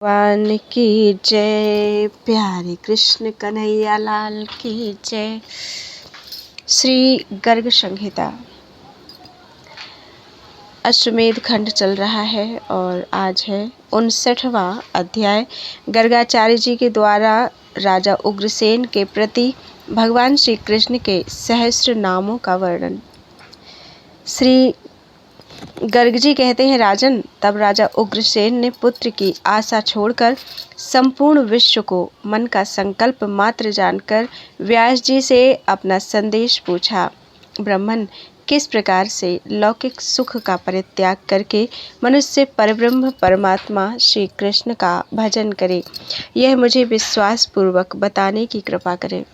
भगवान की जय। प्यारे कृष्ण कन्हैया लाल की जय। श्री गर्ग संहिता अश्वमेध खंड चल रहा है और आज है 59वां अध्याय। गर्गाचार्य जी के द्वारा राजा उग्रसेन के प्रति भगवान श्री कृष्ण के सहस्त्र नामों का वर्णन। श्री गर्ग जी कहते हैं, राजन, तब राजा उग्रसेन ने पुत्र की आशा छोड़कर संपूर्ण विश्व को मन का संकल्प मात्र जानकर व्यास जी से अपना संदेश पूछा। ब्राह्मण किस प्रकार से लौकिक सुख का परित्याग करके मनुष्य परब्रह्म परमात्मा श्री कृष्ण का भजन करे, यह मुझे विश्वास पूर्वक बताने की कृपा करें।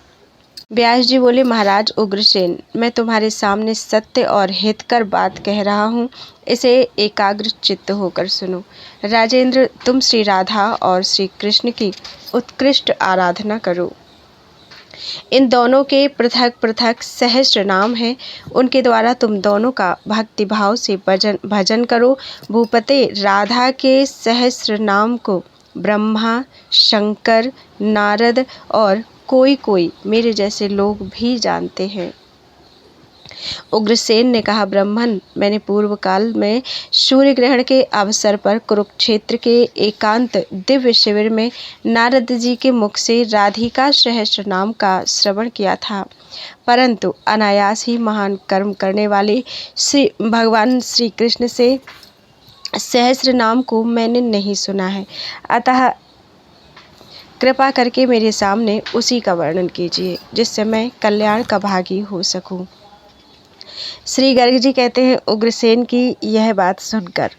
व्यास जी बोले, महाराज उग्रसेन, मैं तुम्हारे सामने सत्य और हितकर बात कह रहा हूँ, इसे एकाग्र चित्त होकर सुनो। राजेंद्र, तुम श्री राधा और श्री कृष्ण की उत्कृष्ट आराधना करो। इन दोनों के पृथक पृथक सहस्त्र नाम हैं, उनके द्वारा तुम दोनों का भक्तिभाव से भजन करो। भूपते, राधा के सहस्त्र नाम को ब्रह्मा, शंकर, नारद और कोई मेरे जैसे लोग भी जानते हैं। उग्रसेन ने कहा, ब्राह्मण, मैंने पूर्व काल में सूर्य ग्रहण के अवसर पर कुरुक्षेत्र के एकांत दिव्य शिविर में नारद जी के मुख से राधिका सहस्त्र नाम का श्रवण किया था, परंतु अनायास ही महान कर्म करने वाले श्री भगवान श्री कृष्ण से सहस्त्र नाम को मैंने नहीं सुना है। अतः कृपा करके मेरे सामने उसी का वर्णन कीजिए, जिससे मैं कल्याण का भागी हो सकूं। श्री गर्ग जी कहते हैं, उग्रसेन की यह बात सुनकर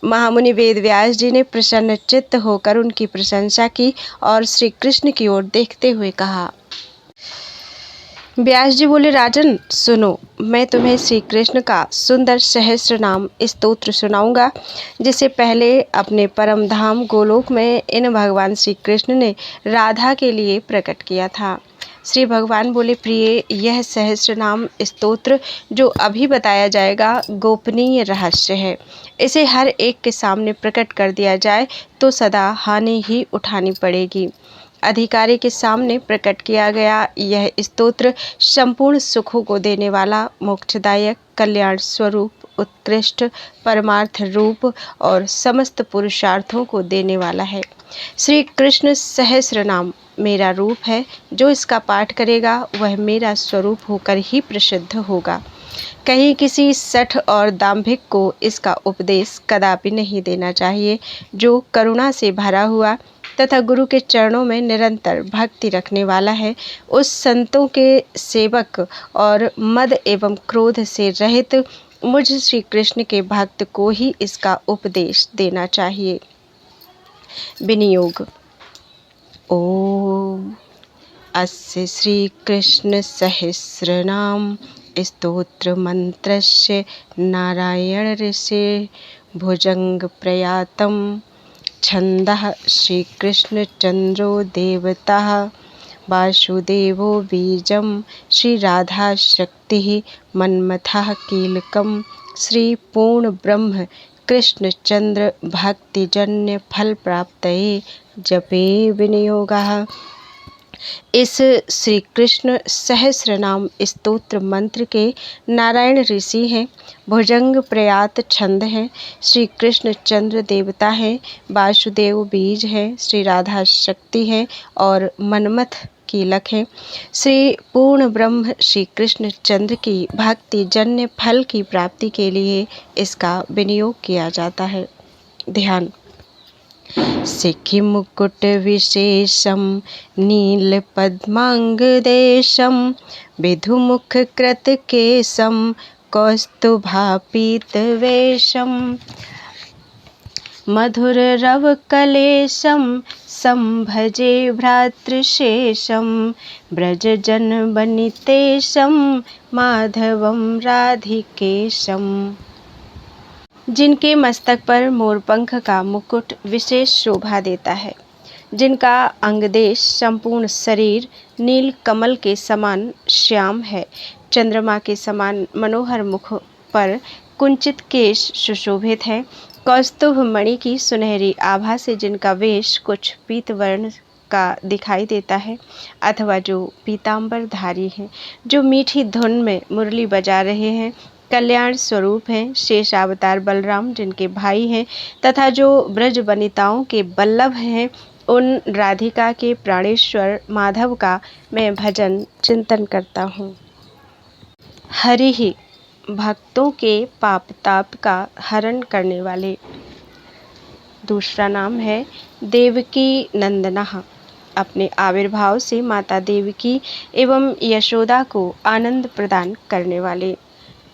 महामुनि वेद व्यास जी ने प्रसन्न चित्त होकर उनकी प्रशंसा की और श्री कृष्ण की ओर देखते हुए कहा। व्यास जी बोले, राजन सुनो, मैं तुम्हें श्री कृष्ण का सुंदर सहस्त्र नाम स्तोत्र सुनाऊंगा, जिसे पहले अपने परम धाम गोलोक में इन भगवान श्री कृष्ण ने राधा के लिए प्रकट किया था। श्री भगवान बोले, प्रिय, यह सहस्त्र नाम स्तोत्र जो अभी बताया जाएगा गोपनीय रहस्य है। इसे हर एक के सामने प्रकट कर दिया जाए तो सदा हानि ही उठानी पड़ेगी। अधिकारी के सामने प्रकट किया गया यह स्तोत्र संपूर्ण सुखों को देने वाला, मोक्षदायक, कल्याण स्वरूप, उत्कृष्ट, परमार्थ रूप और समस्त पुरुषार्थों को देने वाला है। श्री कृष्ण सहस्त्र नाम मेरा रूप है। जो इसका पाठ करेगा वह मेरा स्वरूप होकर ही प्रसिद्ध होगा। कहीं किसी सठ और दाम्भिक को इसका उपदेश कदापि नहीं देना चाहिए। जो करुणा से भरा हुआ तथा गुरु के चरणों में निरंतर भक्ति रखने वाला है, उस संतों के सेवक और मद एवं क्रोध से रहित मुझ श्री कृष्ण के भक्त को ही इसका उपदेश देना चाहिए। विनियोग। ओम अस्य श्री कृष्ण सहस्रनाम स्तोत्र मंत्रस्य नारायण ऋषि भुजंग प्रयातम छंदः श्रीकृष्ण चंद्रो देवता वासुदेवो बीजं श्री राधा शक्ति मन्मथः कीलकम श्री पूर्ण ब्रह्म कृष्ण चंद्र भक्तिजन्य फल प्राप्तये जपे विनियोगः। इस श्री कृष्ण सहस्र नाम स्तोत्र मंत्र के नारायण ऋषि हैं, भुजंग प्रयात छंद हैं, श्री कृष्ण चंद्र देवता हैं, वासुदेव बीज हैं, श्री राधा शक्ति हैं और मनमथ कीलक हैं। श्री पूर्ण ब्रह्म श्री कृष्ण चंद्र की भक्ति जन्य फल की प्राप्ति के लिए इसका विनियोग किया जाता है। ध्यान। सिखि मुकुट विशेषम नील पद्मांगदेशम विधुमुख कृत केशम कौस्तुभापीत वेशम मधुर रव कलेशम संभजे भ्रातृशेषम ब्रजजन बनितेशम माधवम राधिकेशम। जिनके मस्तक पर मोरपंख का मुकुट विशेष शोभा देता है, जिनका अंगदेश संपूर्ण शरीर नील कमल के समान श्याम है, चंद्रमा के समान मनोहर मुख पर कुंचित केश सुशोभित है, कौस्तुभ मणि की सुनहरी आभा से जिनका वेश कुछ पीत वर्ण का दिखाई देता है, अथवा जो पीतांबरधारी हैं, जो मीठी धुन में मुरली बजा रहे हैं, कल्याण स्वरूप हैं, शेष अवतार बलराम जिनके भाई हैं, तथा जो ब्रज वनिताओं के बल्लभ हैं, उन राधिका के प्राणेश्वर माधव का मैं भजन चिंतन करता हूँ। हरि ही भक्तों के पाप ताप का हरण करने वाले। दूसरा नाम है देवकी नंदना। अपने आविर्भाव से माता देवकी एवं यशोदा को आनंद प्रदान करने वाले।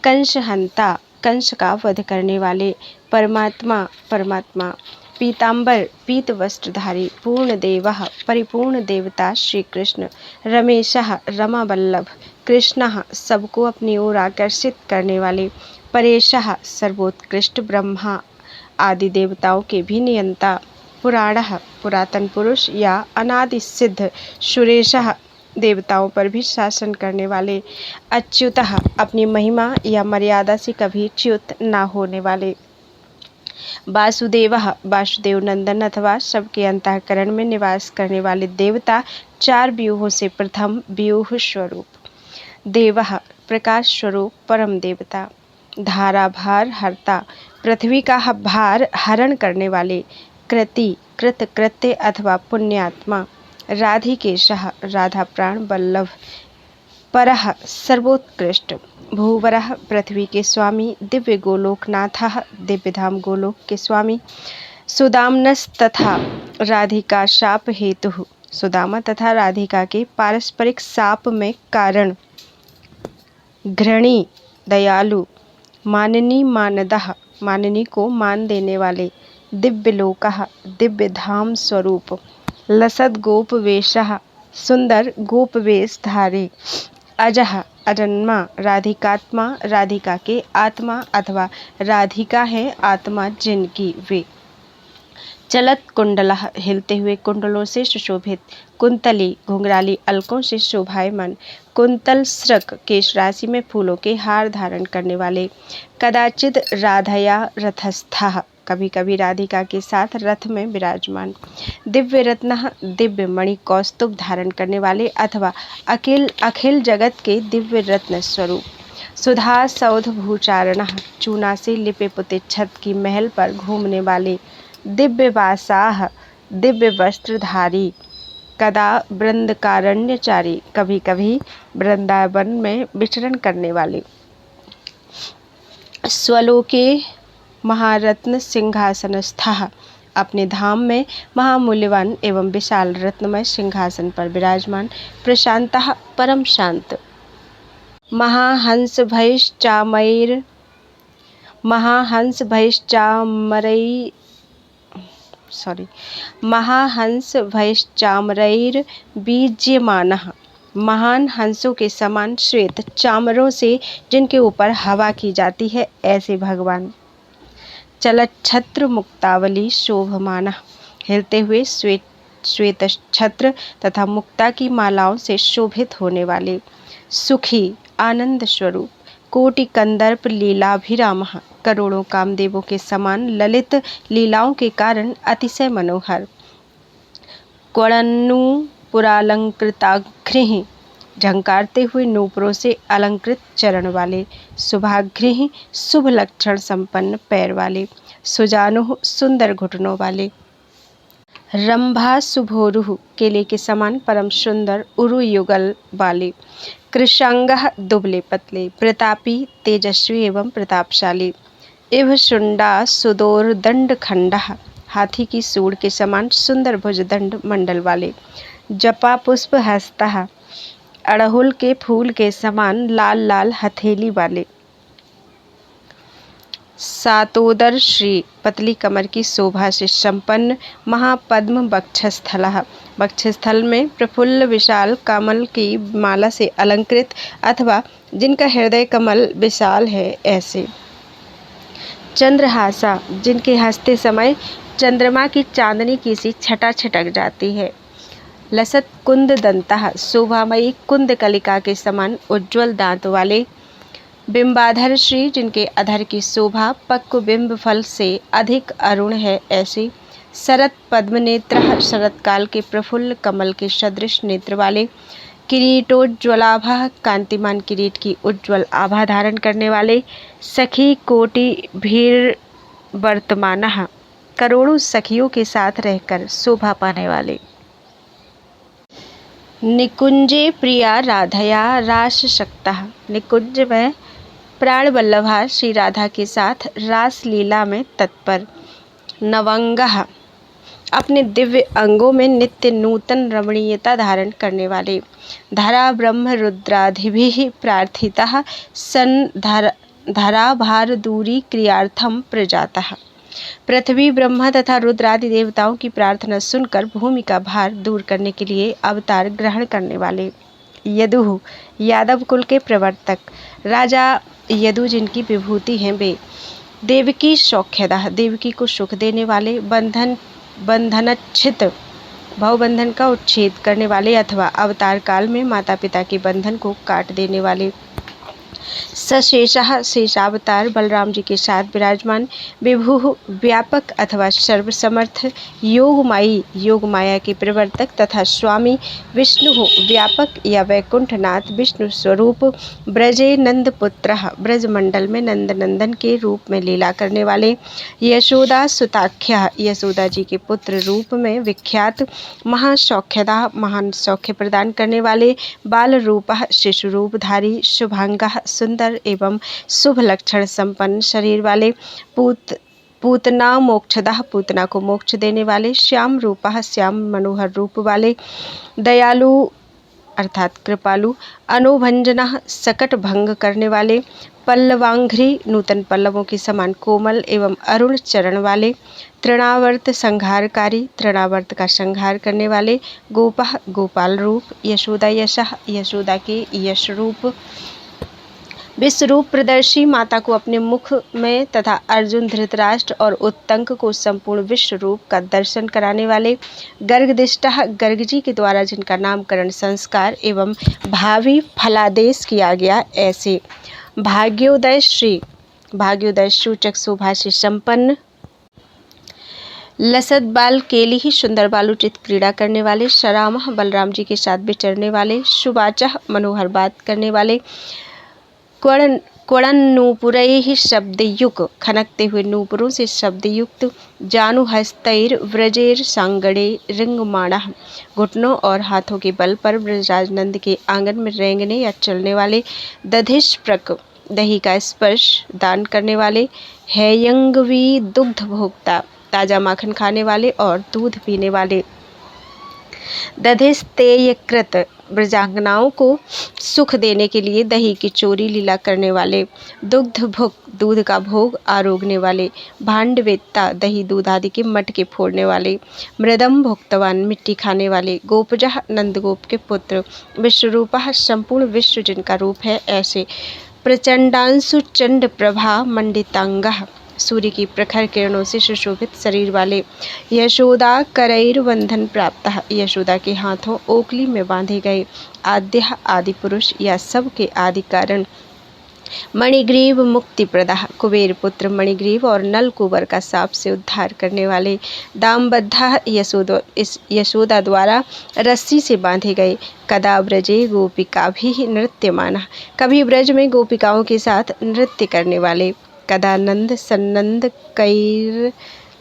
कंस हंता, कंस का वध करने वाले। परमात्मा पीतांबर पीत वस्त्रधारी। पूर्ण देवः परिपूर्ण देवता श्री कृष्ण। रमेशः रमा वल्लभ। कृष्णः सबको अपनी ओर आकर्षित करने वाले। परेशः सर्वोत्कृष्ट ब्रह्मा आदि देवताओं के भी नियंता। पुराणः पुरातन पुरुष या अनादि सिद्ध। सुरेशः देवताओं पर भी शासन करने वाले। अच्युतः अपनी महिमा या मर्यादा से कभी च्युत न होने वाले। वासुदेवः वासुदेव नंदन अथवा सबके अंतःकरण में निवास करने वाले देवता। चार व्यूहों से प्रथम व्यूह स्वरूप। देवः प्रकाश स्वरूप परम देवता। धारा भार हरता पृथ्वी का भार हरण करने वाले। कृति कृत कृत्य अथवा पुण्यात्मा। राधिकेशः राधा प्राण वल्लभ। परः सर्वोत्कृष्ट। भूवरः पृथ्वी के स्वामी। दिव्य गोलोकनाथः दिव्यधाम गोलोक के स्वामी। सुदामनस तथा राधिका शाप हेतु। सुदामा तथा राधिका के पारस्परिक शाप में कारण। घृणी दयालु। माननी मानदः माननी को मान देने वाले। दिव्यलोकः दिव्य धाम स्वरूप। लसद गोप वेशः सुंदर गोप वेश धारी। अजः अजन्मा। राधिकात्मा राधिका के आत्मा अथवा राधिका है आत्मा जिनकी वे। चलत कुंडलः हिलते हुए कुंडलों से सुशोभित। कुंतली घुंघराली अलकों से शोभायमान। कुंतल सृक केश राशि में फूलों के हार धारण करने वाले। कदाचित राधया रथस्थः कभी कभी राधिका के साथ रथ में विराजमान। दिव्य रत्न दिव्य मणि कौस्तुभ धारण करने वाले अथवा अखिल जगत के दिव्य रत्न स्वरूप। सुधा सौध भूचारण चूना से लिपे पुते छत की महल पर घूमने वाले। दिव्य वासाह दिव्य वस्त्रधारी। कदा वृंदकारण्यचारी कभी कभी वृंदावन में विचरण करने वाले। स्वलोके महारत्न सिंहासनस्थः अपने धाम में महामूल्यवान एवं विशाल रत्नमय सिंहासन पर विराजमान। प्रशांतः परम शांत। महाहंस भैश्चामरैर बीज्यमानः महान हंसों के समान श्वेत चामरों से जिनके ऊपर हवा की जाती है, ऐसे भगवान। चलत छत्र मुक्तावली शोभमानः हिलते हुए श्वेत छत्र तथा मुक्ता की मालाओं से शोभित होने वाले। सुखी आनंद स्वरूप। कोटि कंदर्प लीलाभिरामः करोड़ों कामदेवों के समान ललित लीलाओं के कारण अतिशय मनोहर। क्वणन्नु पुरालंकृताघ्रिः झंकारते हुए नूपुरों से अलंकृत चरण वाले। शुभाघ्रिः शुभ लक्षण संपन्न पैर वाले। सुजानुः सुंदर घुटनों वाले। रंभा सुभोरुः केले के समान परम सुंदर उरु युगल वाले। कृशांगः दुबले पतले। प्रतापी तेजस्वी एवं प्रतापशाली। इव शुंडा सुदोर्दंड खंडः हाथी की सूंड के समान सुंदर भुजदंड मंडल वाले। जपा पुष्प हस्तः अड़हुल के फूल के समान लाल लाल हथेली वाले। सातोदर श्री पतली कमर की शोभा से संपन्न। महापद्म वक्षस्थलः वक्षस्थल में प्रफुल्ल विशाल कमल की माला से अलंकृत अथवा जिनका हृदय कमल विशाल है, ऐसे। चंद्रहासा जिनके हंसते समय चंद्रमा की चांदनी की सी छटा छिटक जाती है। लसत कुंद दंतः शोभामयी कुंद कलिका के समान उज्ज्वल दांत वाले। बिंबाधर श्री, जिनके अधर की शोभा पक्व बिंब फल से अधिक अरुण है, ऐसे शरत पद्म नेत्र, शरत काल के प्रफुल्ल कमल के सदृश नेत्र वाले, किरीटोज्ज्वलाभा, कांतिमान किरीट की उज्ज्वल आभा धारण करने वाले, सखी कोटि भीर वर्तमानः, करोड़ों सखियों के साथ रहकर शोभा पाने वाले, निकुंजे प्रिया राधया रास शक्तः, निकुंज में प्राण वल्लभा श्री राधा के साथ रास लीला में तत्पर, नवंगः, अपने दिव्य अंगों में नित्य नूतन रमणीयता धारण करने वाले, धरा ब्रह्म रुद्रादिभिः प्रार्थितः सन धरा भार दूरी क्रियार्थम प्रजातः, पृथ्वी ब्रह्मा तथा रुद्रादि देवताओं की प्रार्थना सुनकर भूमि का भार दूर करने के लिए अवतार ग्रहण करने वाले, यदुः, यादव कुल के प्रवर्तक, राजा यदु जिनकी विभूति हैं वे, देवकी सौख्यदा, देवकी को सुख देने वाले, बंधनच्छित, भवबंधन का उच्छेद करने वाले अथवा अवतार काल में माता पिता के बंधन को काट देने वाले, सशेषः, शेषावतार बलराम जी के साथ विराजमान, विभुः, व्यापक अथवा सर्वसमर्थ, योगमायी, योग माया के प्रवर्तक तथा स्वामी, विष्णु, व्यापक या वैकुंठनाथ विष्णु स्वरूप, ब्रजे नंदपुत्रः, ब्रज मंडल में नंदनंदन के रूप में लीला करने वाले, यशोदा सुताख्यः, यशोदा जी के पुत्र रूप में विख्यात, महासौख्यदा, महान सौख्य प्रदान करने वाले, बाल रूपः, शिशु रूपधारी, शुभांगः, सुंदर एवं शुभ लक्षण संपन्न शरीर वाले, पूतना मोक्षदः, पूतना को मोक्ष देने वाले, श्याम रूपः, श्याम मनोहर रूप वाले, दयालु अर्थात कृपालु, अनुभंजनः, सकट भंग करने वाले, पल्लवांघ्री, नूतन पल्लवों के समान कोमल एवं अरुण चरण वाले, तृणावर्त संहारकारी, तृणावर्त का संहार करने वाले, गोपः, गोपाल रूप, यशोदा यशः, यशोदा के यश रूप, विश्वरूप प्रदर्शी, माता को अपने मुख में तथा अर्जुन, धृतराष्ट्र और उत्तंक को संपूर्ण विश्व रूप का दर्शन कराने वाले, गर्गदिष्टः, गर्ग जी के द्वारा जिनका नामकरण संस्कार एवं भावी फलादेश किया गया, ऐसे भाग्योदय श्री, भाग्योदय सूचक शोभा से संपन्न, लसत बाल केली ही, सुंदर बालुचित क्रीड़ा करने वाले, शरामः, बलराम जी के साथ विचरने वाले, सुवाचः, मनोहर बात करने वाले, क्वड़न नूपुरैः शब्दयुक्त, खनकते हुए नूपुरों से शब्दयुक्त, जानु हस्तैर व्रजेर सांगड़े रिंगमाणः, घुटनों और हाथों के बल पर ब्रजराज नंद के आंगन में रेंगने या चलने वाले, दधिष्प्रक, दही का स्पर्श दान करने वाले, हैयंगवी, दुग्ध भोक्ता, ताजा माखन खाने वाले और दूध पीने वाले, दधिस्तेयकृत, ब्रजांगनाओं को सुख देने के लिए दही की चोरी लीला करने वाले, दुग्ध भुक, दूध का भोग आरोगने वाले, भांडवेत्ता, दही दूध आदि के मटके फोड़ने वाले, मृदम भुक्तवान, मिट्टी खाने वाले, गोपजः, नंदगोप के पुत्र, विश्वरूपः, संपूर्ण विश्व जिनका रूप है, ऐसे प्रचंडांशु चंड प्रभा मंडितांगः, सूर्य की प्रखर किरणों से सुशोभित शरीर वाले, यशोदा करैर बंधन प्राप्त, यशोदा के हाथों ओखली में बांधे गए, आद्य, आदि पुरुष या सब के आदि कारण, मणिग्रीव मुक्ति प्रदाह, कुबेर पुत्र मणिग्रीव और नल कुबर का साप से उद्धार करने वाले, दामबद्धा, यशोदा द्वारा रस्सी से बांधे गए, कदा ब्रजे गोपिका भी नृत्यमाना, कभी ब्रज में गोपिकाओं के साथ नृत्य करने वाले, कदा नंद सन्नंद कैर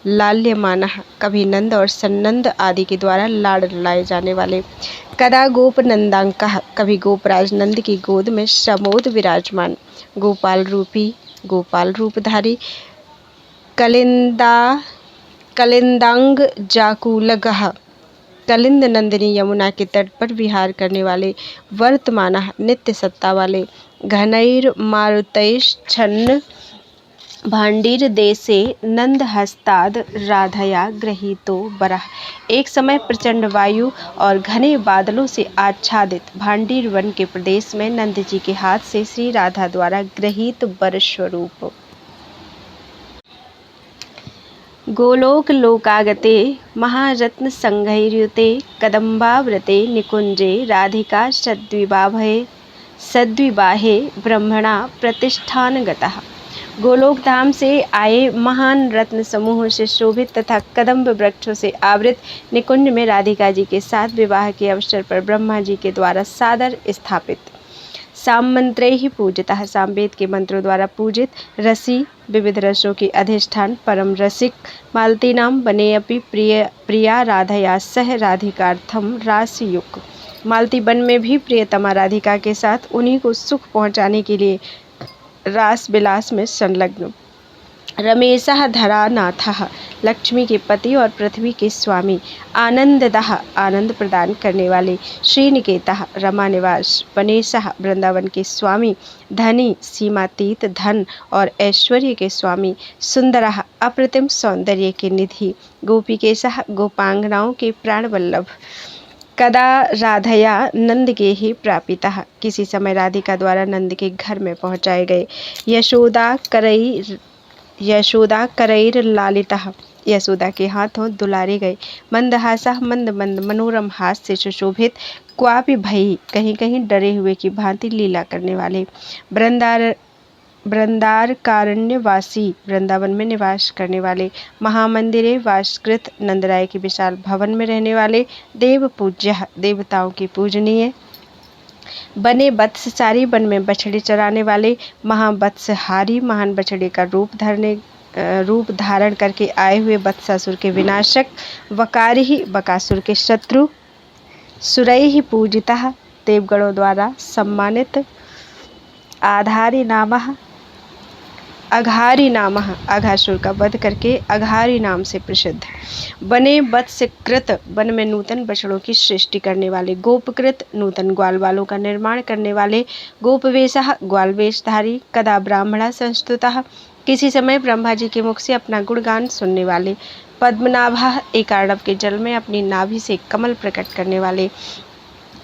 लाल्यमानः, कभी नंद और सन्नंद आदि के द्वारा लाड़ लाए जाने वाले, कदा गोप नंदांकः, कभी गोपराज नंद की गोद में समोद विराजमान, गोपाल रूपी, गोपाल रूपधारी, कलिंदांग जाकुलगः, कलिंद नंदिनी यमुना के तट पर विहार करने वाले, वर्तमानः, नित्य सत्ता वाले, घनैर मारुतैश्छन्न भांडीर देशे नंद हस्ताद राधया गृहीतो बरह, एक समय प्रचंड वायु और घने बादलों से आच्छादित भांडीर वन के प्रदेश में नंद जी के हाथ से श्री राधा द्वारा गृहीत बर स्वरूप, गोलोक लोकागते महारत्न संघैर्युते कदम्बाव्रते निकुंजे राधिका सद्विभाभये सद्विवाहे ब्रह्मणा प्रतिष्ठान गतः। गोलोक धाम से आए महान रत्न समूह से शोभित तथा कदम्ब वृक्षों से आवृत निकुंज में राधिका जी के साथ विवाह के अवसर पर ब्रह्मा जी के द्वारा सादर स्थापित साम मंत्रे ही पूजितः। सामवेद के मंत्रों द्वारा पूजित रसी विविध रसों की अधिष्ठान परम रसिक मालती नाम बने अपि प्रिया राधया सह राधिकार्थम रासयुक्त। मालती वन में भी प्रियतमा राधिका के साथ उन्हीं को सुख पहुँचाने के लिए रास विलास में संलग्न। रमेशः धरानाथः लक्ष्मी के पति और पृथ्वी के स्वामी। आनंददः आनंद प्रदान करने वाले। श्रीनिकेतः रमा निवास। वनेशः वृंदावन के स्वामी। धनी सीमातीत धन और ऐश्वर्य के स्वामी। सुंदरः अप्रतिम सौंदर्य के निधि। गोपीकेशः गोपांगनाओं के प्राण वल्लभ। कदा राधया नंद के ही प्रापितः किसी समय राधिका द्वारा नंद के घर में पहुंचाए गए। यशोदा करैर लालितः यशोदा के हाथों दुलारे गए। मंदहासः मंद मंद मनोरम हास से सुशोभित। क्वापि भई कहीं कहीं डरे हुए की भांति लीला करने वाले। वृंदारकारण्यवासी वृंदावन में निवास करने वाले। महामंदिरे वासकृत नंदराय के विशाल भवन में रहने वाले। देव पूज्य देवताओं की पूजनीय। बने वत्सचारी वन में बछड़े चराने वाले। महावत्सहारी महान बछड़े का रूप धारण करके आए हुए वत्सासुर के विनाशक। वकारी बकासुर के शत्रु। सुरैः पूजितः देवगणों द्वारा सम्मानित। अघारी नामः अघासुर का वध करके अघारी नाम से प्रसिद्ध। बने वत्सकृत वन में नूतन बछड़ों की सृष्टि करने वाले। गोपकृत नूतन ग्वाल वालों का निर्माण करने वाले। गोपवेशः ग्वाल वेशधारी। कदा ब्राह्मणा संस्तुतः किसी समय ब्रह्मा जी के मुख से अपना गुणगान सुनने वाले। पद्मनाभः एक अर्णव के जल में अपनी नाभि से कमल प्रकट करने वाले।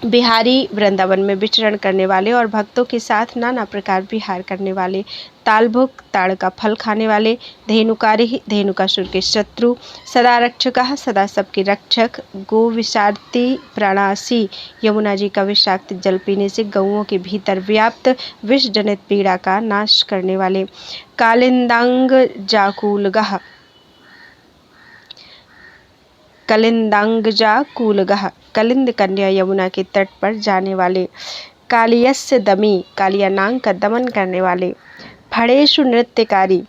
बिहारी वृंदावन में विचरण करने वाले और भक्तों के साथ नाना प्रकार विहार करने वाले। तालभुक ताड़ का फल खाने वाले। धेनुकारी धेनुकासुर के शत्रु। सदा रक्षकः सदा सबके रक्षक। गो विषार्ती प्राणासी यमुना जी का विषाक्त जल पीने से गौओं के भीतर व्याप्त विष जनित पीड़ा का नाश करने वाले। कलिंदांगजाकूलगः कलिंद कन्या यमुना के तट पर जाने वाले। कालियस्य दमी कालियानांग का दमन करने वाले। फणेषु नृत्यकारी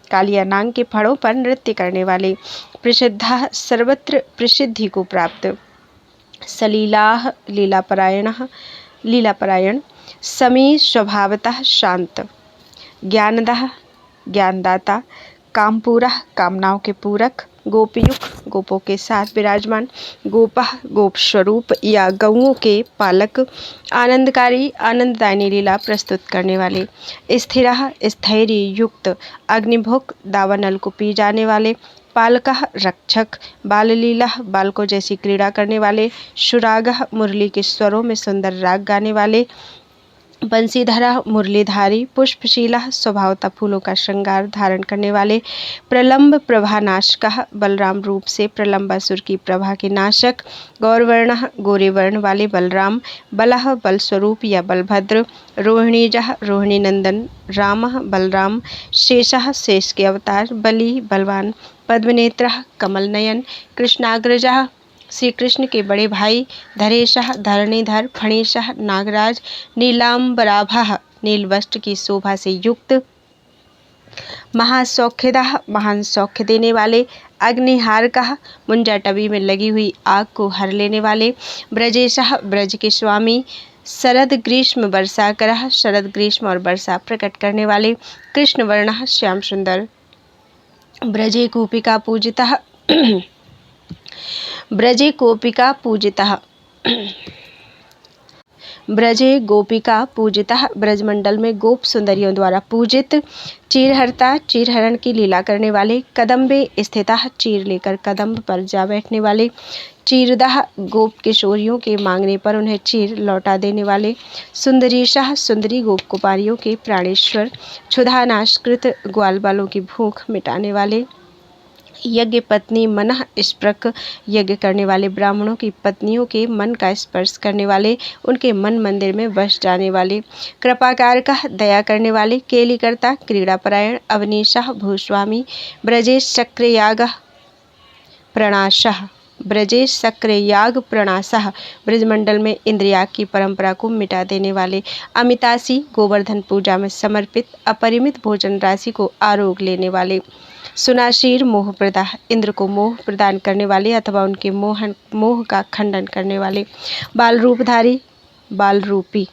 कालियानांग के फड़ों पर नृत्य करने वाले। प्रसिद्धः सर्वत्र प्रसिद्धि को प्राप्त। सलीलाः लीलापरायण। समी स्वभावतः शांत। ज्ञानदः ज्ञानदाता। कामपूरः कामनाओं के पूरक। गोपयुक्त गोपों के साथ विराजमान। गोपः गोप स्वरूप या गौओं के पालक। आनंदकारी आनंददायिनी लीला प्रस्तुत करने वाले। स्थिरः स्थैर्य युक्त। अग्निभुक दावानल को पी जाने वाले। पालकः रक्षक। बाललीला बालकों जैसी क्रीड़ा करने वाले। शुरागः मुरली के स्वरों में सुंदर राग गाने वाले। बंसीधरा मुरलीधारी। पुष्पशीला स्वभावतः फूलों का श्रृंगार धारण करने वाले। प्रलंब प्रभानाशकः बलराम रूप से प्रलंबासुर की प्रभा के नाशक। गौरवर्णः गोरे वर्ण वाले बलराम। बलः बल स्वरूप या बलभद्र। रोहिणीजः रोहिणी नंदन रामः बलराम। शेषः शेष के अवतार बलि बलवान। पद्मनेत्रः कमल नयन। कृष्णाग्रजः श्री कृष्ण के बड़े भाई। धरेशः धरणीधर। फणीशः नागराज। नीलांबराभः नीलवस्त्र की शोभा से युक्त। महासौख्यदः महान सौख्य देने वाले। अग्निहारकः मुंजाटवी में लगी हुई आग को हर लेने वाले। ब्रजेशः ब्रज के स्वामी। शरद ग्रीष्म वर्षाकरः शरद ग्रीष्म और वर्षा प्रकट करने वाले। कृष्णवर्णः श्याम सुंदर। ब्रजे गोपिका पूजितः ब्रजे गोपिका पूजितः ब्रजमंडल में गोप सुंदरियों द्वारा पूजित। चीरहर्ता चीरहरण की लीला करने वाले। कदम्बे स्थितः चीर लेकर कदम्ब पर जा बैठने वाले। चीरदः गोप किशोरियों के मांगने पर उन्हें चीर लौटा देने वाले। सुंदरीशः सुंदरी गोप कुमारियों के प्राणेश्वर। क्षुधानाशकृत ग्वाल बालों की भूख मिटाने वाले। यज्ञ पत्नी मनः स्पृक, यज्ञ करने वाले ब्राह्मणों की पत्नियों के मन का स्पर्श करने वाले, उनके मन मंदिर में बस जाने वाले। कृपाकार का दया करने वाले, केलिकर्ता क्रीड़ापरायण, अवनीशः भूस्वामी, ब्रजेश चक्रयाग प्रणाशः, ब्रजेश सक्रियाग प्रणासः, ब्रजमंडल में इंद्रियाग की परंपरा को मिटा देने वाले। अमितासी गोवर्धन पूजा में समर्पित, अपरिमित भोजन राशि को आरोग लेने वाले। सुनाशीर मोह प्रदा, इंद्र को मोह प्रदान करने वाले अथवा उनके मोह का खंडन करने वाले। बाल रूपधारी, बाल रूपी।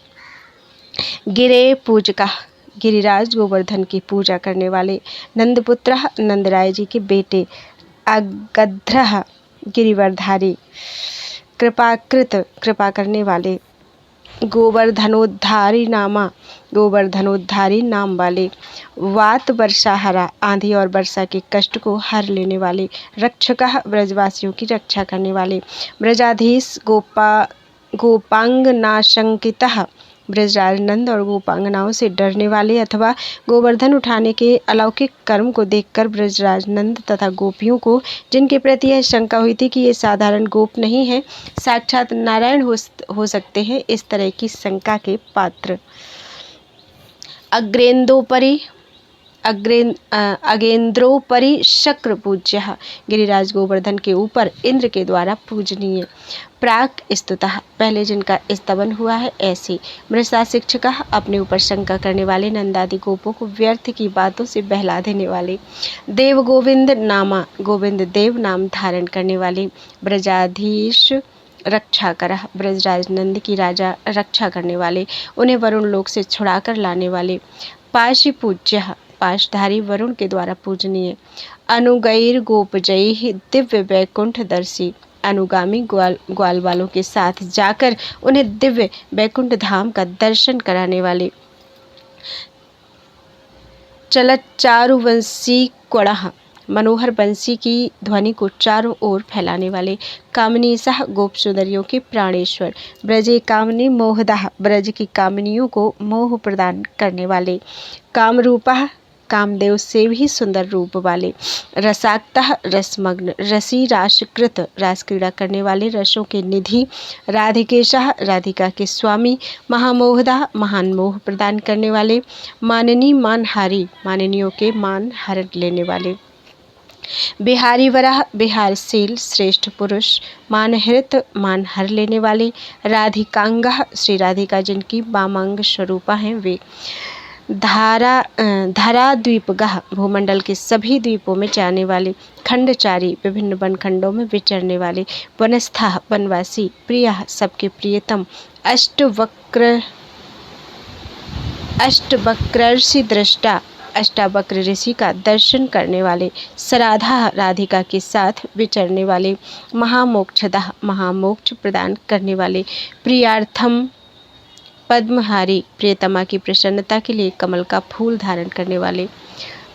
गिरे पूजका, गिरिराज गोवर्धन की पूजा करने वाले। नंदपुत्र, नंदराय जी के बेटे। अगध्रः, गिरिवरधारी। कृपाकृत, कृपा करने वाले। गोवर्धनोद्धारी नामा, गोवर्धनोद्धारी नाम वाले। वात वर्षाहरा, आंधी और वर्षा के कष्ट को हर लेने वाले। रक्षकः, ब्रजवासियों की रक्षा करने वाले। ब्रजाधीश, गोपांगनाशंकितः, ब्रजराज नंद और गोपांगनाओं से डरने वाले अथवा गोवर्धन उठाने के अलौकिक कर्म को देखकर ब्रजराज नंद तथा गोपियों को जिनके प्रति यह शंका हुई थी कि ये साधारण गोप नहीं है, साक्षात नारायण हो सकते हैं, इस तरह की शंका के पात्र। अगेंद्रोपरि शक्र पूज्यः, गिरिराज गोवर्धन के ऊपर इंद्र के द्वारा पूजनीय। प्राक स्तुतः, पहले जिनका स्तवन हुआ है ऐसे। मृषा शिक्षकः, अपने ऊपर शंका करने वाले, नंदादि गोपों को व्यर्थ की बातों से बहला देने वाले। देव गोविंद नामा, गोविंद देव नाम धारण करने वाले। ब्रजाधीश रक्षा कर, ब्रजराज नंद की राजा रक्षा करने वाले, उन्हें वरुण लोक से छुड़ाकर लाने वाले। पाशी पूज्य, पाशधारी, वरुण के द्वारा पूजनीय। अनुगैर गोपजयी, दिव्य वैकुंठ दर्शी, अनुगामी ग्वाल वालों के साथ जाकर उन्हें दिव्य वैकुंठ धाम का दर्शन कराने वाले। चलत चारुवंशी क्वणः, मनोहर बंसी की ध्वनि को चारों ओर फैलाने वाले। कामिनी सह, गोप सुंदरियों के प्राणेश्वर। ब्रजे कामिनी मोहदाह, ब्रज की कामिनियों को मोह प्रदान करने वाले। कामरूपः, कामदेव से भी सुंदर रूप वाले। रसाक्तः, रसमग्न, रसी रासकृत, रास क्रीड़ा करने वाले, रसों के निधि। राधिकेशः, राधिका के स्वामी। महामोहदा, महान मोह प्रदान करने वाले। माननी, मानहारी, माननियों के मान हरण लेने वाले। बिहारी वराह, बिहारशील, श्रेष्ठ पुरुष। मानहृत, मान हर लेने वाले। राधिकांगः, श्री राधिका जिनकी वामांग स्वरूपा हैं वे। धरा द्वीपगः, भूमंडल के सभी द्वीपों में जाने वाले। खंडचारी, विभिन्न वन-खंडों में विचरने वाले। वनस्थः, वनवासी। प्रियः, सबके प्रियतम। अष्टवक्रर्षि दृष्टा, अष्टावक्र ऋषि का दर्शन करने वाले। सराधा, राधिका के साथ विचरने वाले। महामोक्षदः, महामोक्ष प्रदान करने वाले। प्रियार्थम पद्महारी, प्रियतमा की प्रसन्नता के लिए कमल का फूल धारण करने वाले,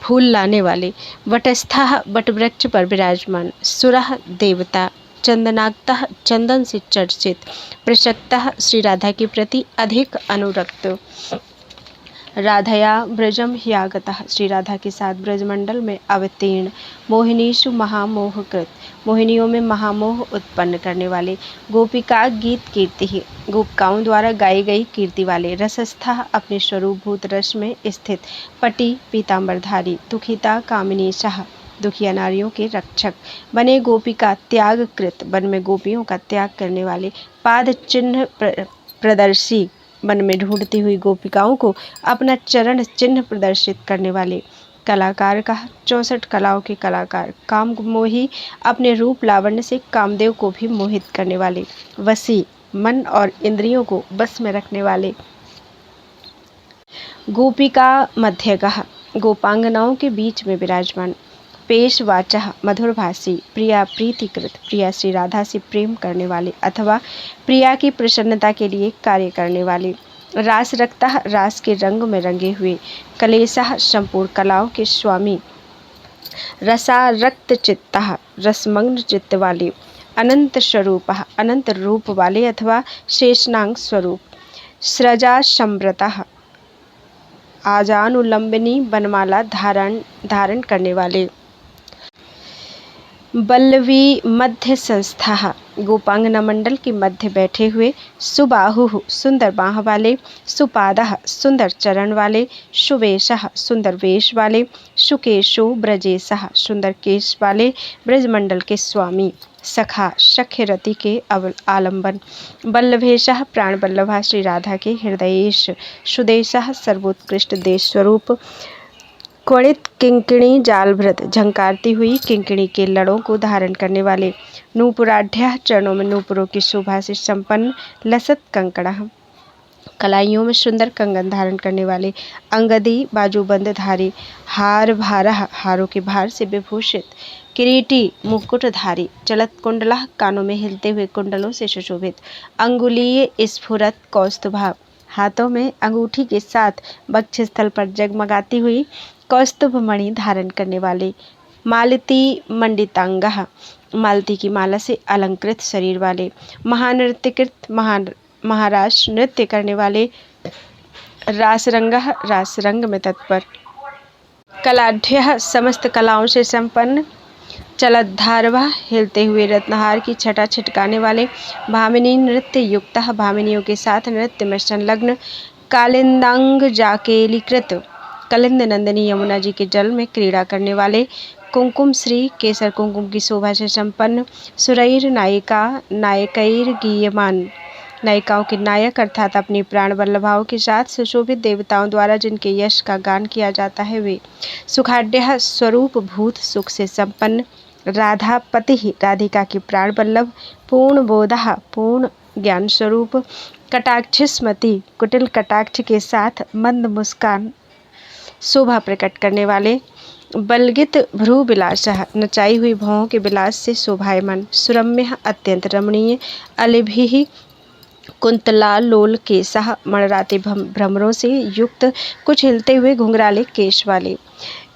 फूल लाने वाले। वटस्थः, वटवृक्ष पर विराजमान। सुरः, देवता। चंदनाक्तः, चंदन से चर्चित। प्रसक्तः, श्री राधा के प्रति अधिक अनुरक्त। राधया ब्रजम ह्यागतः, श्री राधा के साथ ब्रजमंडल में अवतीर्ण। मोहिनीषु महामोहकृत, मोहिनियों में महामोह उत्पन्न करने वाले। गोपिका गीत कीर्ति, गोपिकाओं द्वारा गाई गई कीर्ति वाले। रसस्थः, अपने स्वरूपभूत रस में स्थित। पटी, पीतांबरधारी। दुखिता, कामिनीशः, दुखिया नारियों के रक्षक। बने गोपिका त्यागकृत, वन में गोपियों का त्याग करने वाले। पाद चिन्ह प्रदर्शी, मन में ढूंढती हुई गोपिकाओं को अपना चरण चिन्ह प्रदर्शित करने वाले। कलाकार का 64 कलाओं के कलाकार। काम मोही, अपने रूप लावण्य से कामदेव को भी मोहित करने वाले। वसी, मन और इंद्रियों को बस में रखने वाले। गोपिका मध्यगः, गोपांगनाओं के बीच में विराजमान। पेशवाचः, मधुरभाषी। प्रिया प्रीतिकृत, प्रिया श्री राधा से प्रेम करने वाले अथवा प्रिया की प्रसन्नता के लिए कार्य करने वाले। रास रक्तः, रास के रंग में रंगे हुए। कलेशः, संपूर्ण कलाओं के स्वामी। रसारक्त चित्तः, रसमग्न चित्त वाले। अनंत स्वरूपः, अनंत रूप वाले अथवा शेषनांग स्वरूप। सृजा संवृतः, आजानुलंबिनी, बनमाला धारण करने वाले। बल्लवी मध्य संस्था, गोपांगना मंडल के मध्य बैठे हुए, सुबाहु सुंदर बाह वाले, सुपादः सुंदर चरण वाले, सुवेशः सुंदर वेश वाले, सुकेशो ब्रजेशः सुंदर केश वाले, ब्रजमंडल के स्वामी, सखा शख्यरति के आलंबन, बल्लभेशः प्राण बल्लभा श्री राधा के हृदयेश, सुदेशः सर्वोत्कृष्ट देश स्वरूप, क्वणित किंकिणी जालभृत झंकारती हुई किंकिणी के लड़ों को धारण करने वाले, नूपुराढ्य चरणों में नूपुरों की शोभा से संपन्न, लसत कंकड़ा कलाइयों में सुंदर कंगन धारण करने वाले, अंगदी बाजूबंद धारी, हार भारह हारों के भार से विभूषित, किरीटी मुकुटधारी, चलत कुंडला कानों में हिलते हुए कुंडलों से सुशोभित, अंगुलीय स्फुरत कौस्तुभा हाथों में अंगूठी के साथ वक्षस्थल पर जगमगाती हुई कौस्तुभ मणि धारण करने वाले, मालती मंडितांगः मालती की माला से अलंकृत शरीर वाले, महानृत्यकृत महाराज नृत्य करने वाले, रासरंगः रास रंग में तत्पर, कलाढ्यः समस्त कलाओं से संपन्न, चलद्धारवा हिलते हुए रत्नहार की छटा छिटकाने वाले, भामिनी नृत्य युक्त भामिनियों के साथ नृत्य में संलग्न, कालिंदांग जाकेलीकृत कलिंद नंदिनी यमुना जी के जल में क्रीड़ा करने वाले, कुंकुम श्री केसर कुंकुम की शोभा से संपन्न, सुरैर नायिका नायकैर गीयमान नायिकाओं के नायक अर्थात अपनी प्राण वल्लभाओं के साथ सुशोभित देवताओं द्वारा जिनके यश का गान किया जाता है वे, सुखाढ्य स्वरूप भूत सुख से संपन्न, राधापति राधिका की प्राण वल्लभ, पूर्ण बोधा पूर्ण ज्ञान स्वरूप, कटाक्षस्मति कुटिल कटाक्ष के साथ मंद मुस्कान शोभा प्रकट करने वाले, बलगित भ्रू विलासः नचाई हुई भौं के विलास से शोभायमान, सुरम्य अत्यंत रमणीय, अलिभिः कुंतलालोल केशः मणराते भ्रमरों से युक्त कुछ हिलते हुए घुंघराले केश वाले,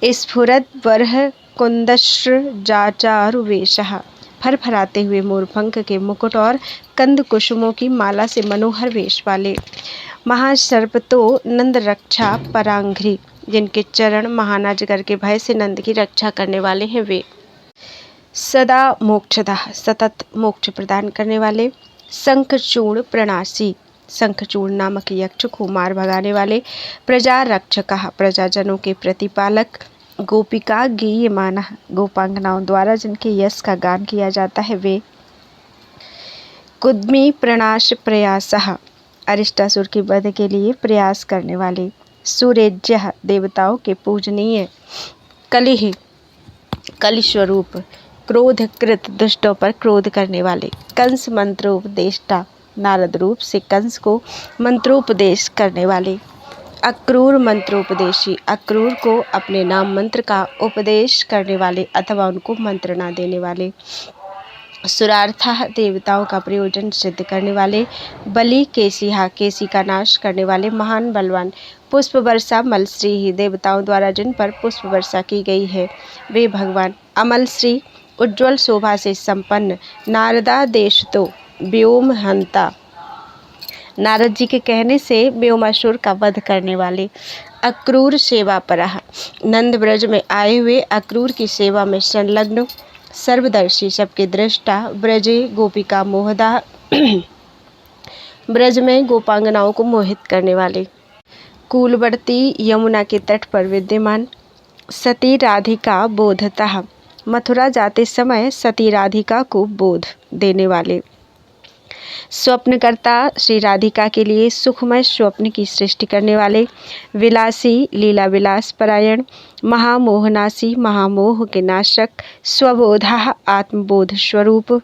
स्फुरद बरह कुंदश्र जाचारु वेशः फरफराते हुए मोरपंख के मुकुट और कंद कुसुमों की माला से मनोहर वेश वाले, महासर्पतो नंद रक्षा परांघ्रि जिनके चरण महानाजगर के भय से नंद की रक्षा करने वाले हैं वे, सदा मोक्षदः सतत मोक्ष प्रदान करने वाले, शंखचूर्ण प्रणासी शंखचूर्ण नामक यक्ष को मार भगाने वाले, प्रजा रक्षकः प्रजाजनों के प्रतिपालक, गोपिका गीयमानः गोपांगनाओं द्वारा जिनके यश का गान किया जाता है वे, कुद्मी प्रणाश प्रयासः अरिष्टासुर के वध के लिए प्रयास करने वाले, सूर्यज्ञः देवताओं के पूजनीय, कलिह कलि स्वरूप क्रोधकृत दुष्टों पर क्रोध करने वाले, कंस मंत्रोपदेष्टा नारद रूप से कंस को मंत्रोपदेश करने वाले, अक्रूर मंत्रोपदेशी अक्रूर को अपने नाम मंत्र का उपदेश करने वाले अथवा उनको मंत्रणा देने वाले, सुरार्थः देवताओं का प्रयोजन सिद्ध करने वाले, बलि केसिहा केसी का नाश करने वाले महान बलवान, पुष्प वर्षा मलश्री देवताओं द्वारा जिन पर पुष्प वर्षा की गई है वे भगवान, अमल श्री उज्ज्वल शोभा से संपन्न, नारदा देश तो व्योम हंता नारद जी के कहने से व्योमासुर का वध करने वाले, अक्रूर सेवा परः नंद ब्रज में आए हुए अक्रूर की सेवा में संलग्न, सर्वदर्शी सबके दृष्टा, ब्रजे गोपिका मोहदा ब्रज में गोपांगनाओं को मोहित करने वाले, कूलवर्ती यमुना के तट पर विद्यमान, सती राधिका बोधतः मथुरा जाते समय सती राधिका को बोध देने वाले, स्वप्नकर्ता श्री राधिका के लिए सुखमय स्वप्न की सृष्टि करने वाले, विलासी लीला विलास परायण, महामोहनासी महामोह के नाशक, स्वबोधा आत्मबोध स्वरूप,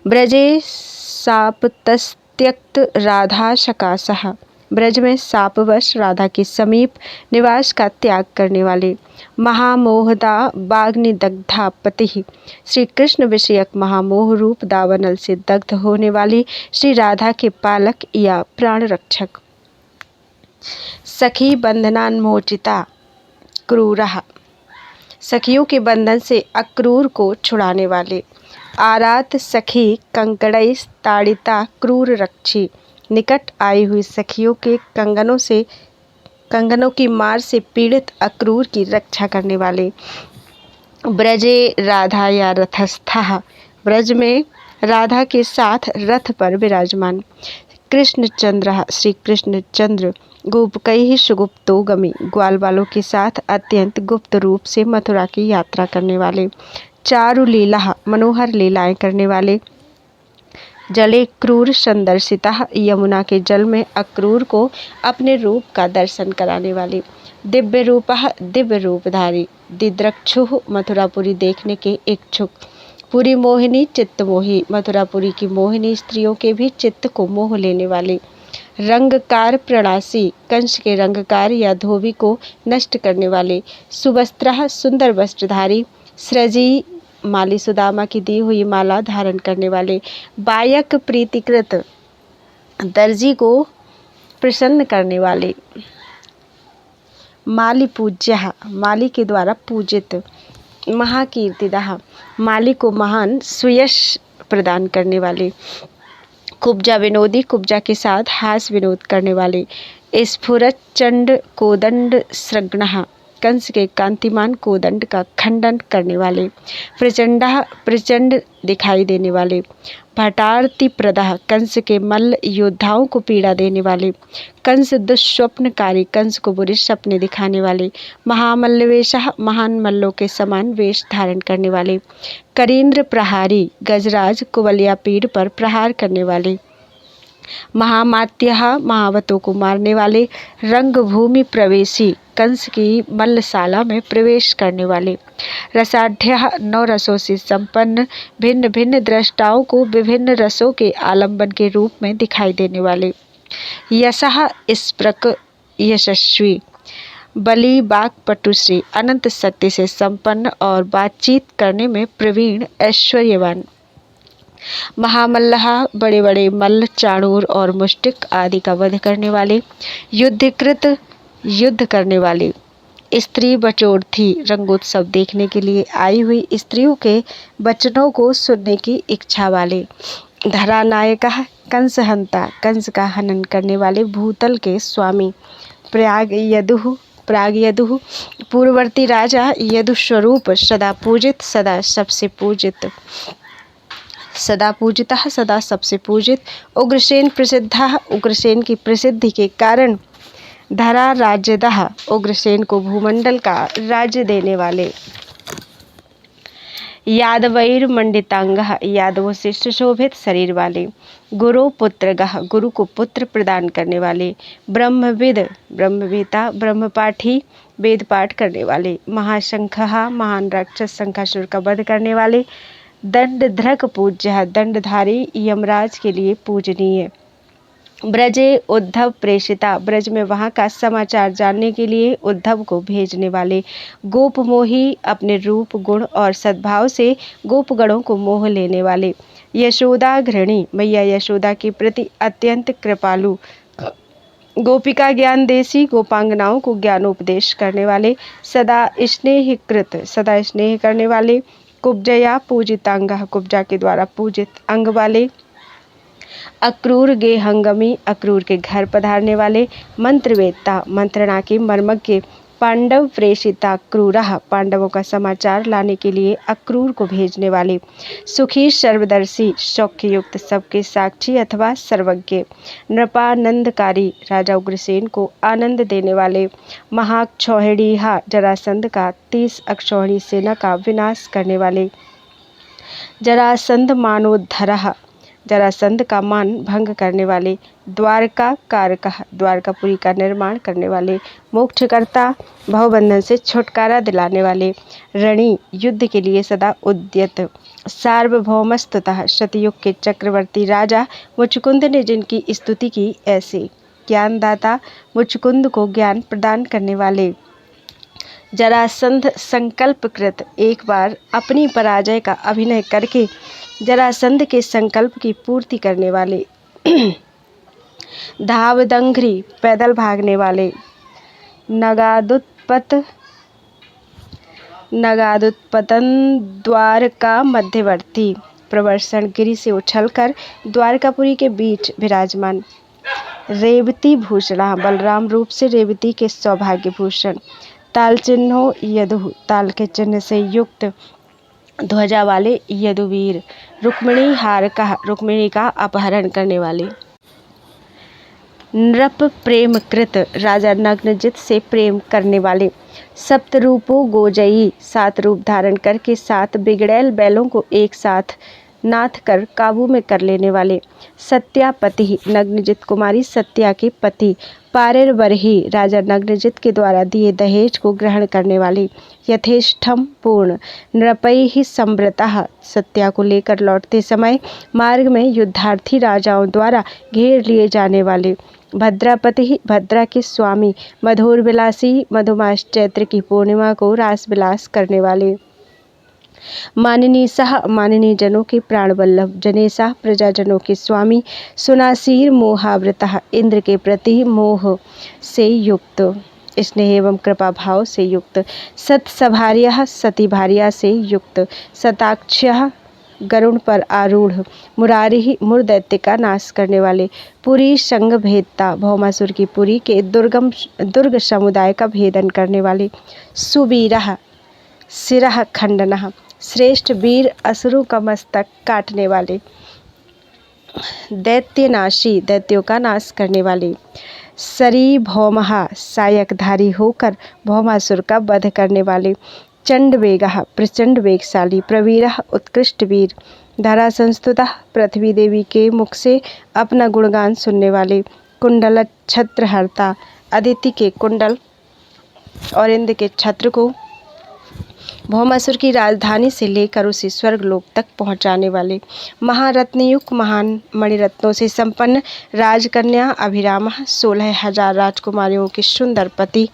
ब्रजे सापतस्त्यक्त राधा शकासः ब्रज में सापवश राधा के समीप निवास का त्याग करने वाले, महामोहदा बाग्निदग्धा पति श्री कृष्ण विषयक महामोह रूप दावानल से दग्ध होने वाली श्री राधा के पालक या प्राण रक्षक, सखी बंधनान्मोचिता क्रूरः सखियों के बंधन से अक्रूर को छुड़ाने वाले, आरात सखी कंकड़ई ताड़िता क्रूर रक्षी निकट आई हुई सखियों के कंगनों की मार से पीड़ित अक्रूर की रक्षा करने वाले, ब्रजे राधा या रथस्थः, ब्रज में राधा के साथ रथ पर विराजमान। कृष्णचंद्र, श्री कृष्णचंद्र गोपकैः सुगुप्तोगमी, ग्वाल बालों के साथ अत्यंत गुप्त रूप से मथुरा की यात्रा करने वाले। चारुलीला, मनोहर लीलाएं करने वाले। जले क्रूर संदर्शिता, यमुना के जल में अक्रूर को अपने रूप का दर्शन कराने वाले। दिव्य रूपः, दिव्य रूपधारी। दिद्रक्षुः, मथुरापुरी देखने के इच्छुक। पुरी मोहिनी चित्त मोही, मथुरापुरी की मोहिनी स्त्रियों के भी चित्त को मोह लेने वाले। रंगकार प्रणासी, कंस के रंगकार या धोबी को नष्ट करने वाले। सुवस्त्रः, सुंदर वस्त्रधारी। सृजी, माली सुदामा की दी हुई माला धारण करने वाले। बायक प्रीतिकृत, दर्जी को प्रसन्न करने वाले। माली पूज्यः, माली के द्वारा पूजित। महाकीर्तिदः, माली को महान सुयश प्रदान करने वाले। कुब्जा विनोदी, कुब्जा के साथ हास विनोद करने वाले। स्फुरत चंड कोदंड सृग्णः, कंस के कांतिमान कोदंड का खंडन करने वाले। प्रचंडः, प्रचंड दिखाई देने वाले। भटार्ति प्रदः, कंस के मल्ल योद्धाओं को पीड़ा देने वाले। कंस दुष्स्वप्नकारी, कंस को बुरे सपने दिखाने वाले। महामल्लवेशः, महान मल्लों के समान वेश धारण करने वाले। करींद्र प्रहारी, गजराज कुवलिया पीड़ पर प्रहार करने वाले। महामात्यः, महावतों को मारने वाले। रंगभूमि प्रवेशी, कंस की मल्लशाला में प्रवेश करने वाले। रसाढ्यः, 9 रसों से संपन्न, भिन्न भिन्न दृष्टाओं को विभिन्न रसों के आलंबन के रूप में दिखाई देने वाले। यशः, स्पृक यशस्वी। बलि बाक पटुश्री, अनंत शक्ति से संपन्न और बातचीत करने में प्रवीण ऐश्वर्यवान। महामल्लः, बड़े बड़े मल्ल, चाणूर और मुष्टिक आदि का वध करने वाले। युद्धकृत, युद्ध करने वाले। स्त्री बचोर्थी, रंगोत्सव देखने के लिए आई हुई स्त्रियों के वचनों को सुनने की इच्छा वाले। धरानायकः, कंसहंता, कंस का हनन करने वाले भूतल के स्वामी। प्राग्यदुः, प्राग्यदुः, पूर्ववर्ती राजा। यदुस्वरूप, सदा पूजित, सदा सबसे पूजित। सदा पूजितः, सदा सबसे पूजित। उग्रसेन प्रसिद्धः, उग्रसेन की प्रसिद्धि के कारण। धरा राज्यदः, उग्रसेन को भूमंडल का राज्य देने वाले। यादवैर मंडितांगः, यादवों से सुशोभित शरीर वाले। गुरु पुत्रगः, गुरु को पुत्र प्रदान करने वाले। ब्रह्मविद, ब्रह्मवेता, ब्रह्मपाठी, वेद पाठ करने वाले। महाशंखः, महान राक्षस शंखासुर का वध करने वाले। दंडधृक पूज्य, दंडधारी, यमराज के लिए पूजनीय। ब्रजे उद्धव प्रेषिता, ब्रज में वहाँ का समाचार जानने के लिए उद्धव को भेजने वाले। गोपमोही, अपने रूप गुण और सद्भाव से गोपगणों को मोह लेने वाले। यशोदा घृणी, मैया यशोदा के प्रति अत्यंत कृपालु। गोपिका ज्ञान देसी, गोपांगनाओं को ज्ञानोपदेश करने वाले। सदा स्नेहकृत, सदा स्नेह करने वाले। कुब्जया पूजितांगः, कुब्जा के द्वारा पूजित अंग वाले। अक्रूर गेहंगमी, अक्रूर के घर पधारने वाले। मंत्रवेत्ता, मंत्रणा के मर्मज्ञ। पांडव प्रेषिता क्रूरः, पांडवों का समाचार लाने के लिए अक्रूर को भेजने वाले। सुखी सर्वदर्शी, सौख्य युक्त, सबके साक्षी अथवा सर्वज्ञ। नृपानंदकारी, राजा उग्रसेन को आनंद देने वाले। महाक्षौहिणीहा, जरासंध का 30 अक्षौहिणी सेना का विनाश करने वाले। जरासंध मानोद्धरः, जरासंध का मान भंग करने वाले। द्वारका कारकः, द्वारकापुरी का निर्माण करने वाले। मोक्षकर्ता, भवबंधन से छुटकारा दिलाने वाले। ऋणी, युद्ध के लिए सदा उद्यत। सार्वभौमस्तुतः, सतयुग के चक्रवर्ती राजा मुचुकुंद ने जिनकी स्तुति की ऐसे। ज्ञानदाता, मुचुकुंद को ज्ञान प्रदान करने वाले। जरासंध संकल्पकृत, एक बार अपनी पराजय का अभिनय करके जरासंध के संकल्प की पूर्ति करने वाले। धावदंघ्री, पैदल भागने वाले। नगादुत्पतन, द्वारका मध्यवर्ती, प्रवर्षण गिरि से उछलकर द्वारकापुरी के बीच विराजमान। रेवती भूषणा, बलराम रूप से रेवती के सौभाग्य भूषण। ताल चिन्हों यदु, ताल के चिन्ह से युक्त ध्वजा वाले यदुवीर। रुक्मिणी हार का, रुक्मिणी का अपहरण करने वाले। नृप प्रेम कृत, राजा नग्नजित से प्रेम करने वाले। सप्तरूपो गोजयी, 7 रूप धारण करके 7 बिगड़ैल बैलों को एक साथ नाथ कर काबू में कर लेने वाले। सत्यापति, नग्नजित कुमारी सत्या के पति। पारेरवरही, राजा नग्नजित के द्वारा दिए दहेज को ग्रहण करने वाले। यथेष्टम पूर्ण, नृपैः संवृतः, सत्या को लेकर लौटते समय मार्ग में युद्धार्थी राजाओं द्वारा घेर लिए जाने वाले। भद्रापति, भद्रा के स्वामी। मधुर विलासी, मधुमास चैत्र की पूर्णिमा को रास विलास करने वाले। मानिनी सह, मानिनी जनों के प्राण वल्लभ। जनेसा, प्रजाजनों के स्वामी। सुनासीर मोहावृतः, इंद्र के प्रति मोह से युक्त, स्नेह एवं कृपा भाव से युक्त। सत्सभार्यः, सती भार्या से युक्त। सताक्ष्यः, गरुण पर आरूढ़। मुरारी, मुरदैत्य का नाश करने वाले। पुरी संग भेदता, भौमासुर की पुरी के दुर्ग समुदाय का भेदन करने वाले। सुवीरः, शिरः खंडनः, श्रेष्ठ वीर असुरों का मस्तक काटने वाले। दैत्यनाशी, दैत्यों का नाश करने वाले। सरी भौमहा, सायकधारी होकर भौमासुर का वध करने वाले। चंडवेगः, प्रचंड वेगशाली। प्रवीरः, उत्कृष्ट वीर। धरा संस्तुतः, पृथ्वी देवी के मुख से अपना गुणगान सुनने वाले। कुंडल छत्रहर्ता, अदिति के कुंडल और इंद्र के छत्र को भौमासुर की राजधानी से लेकर उसे स्वर्गलोक तक पहुंचाने वाले। महारत्नयुक्त, महान मणिरत्नों से संपन्न राजकन्या अभिरामा, 16,000 राजकुमारियों के सुंदर पति।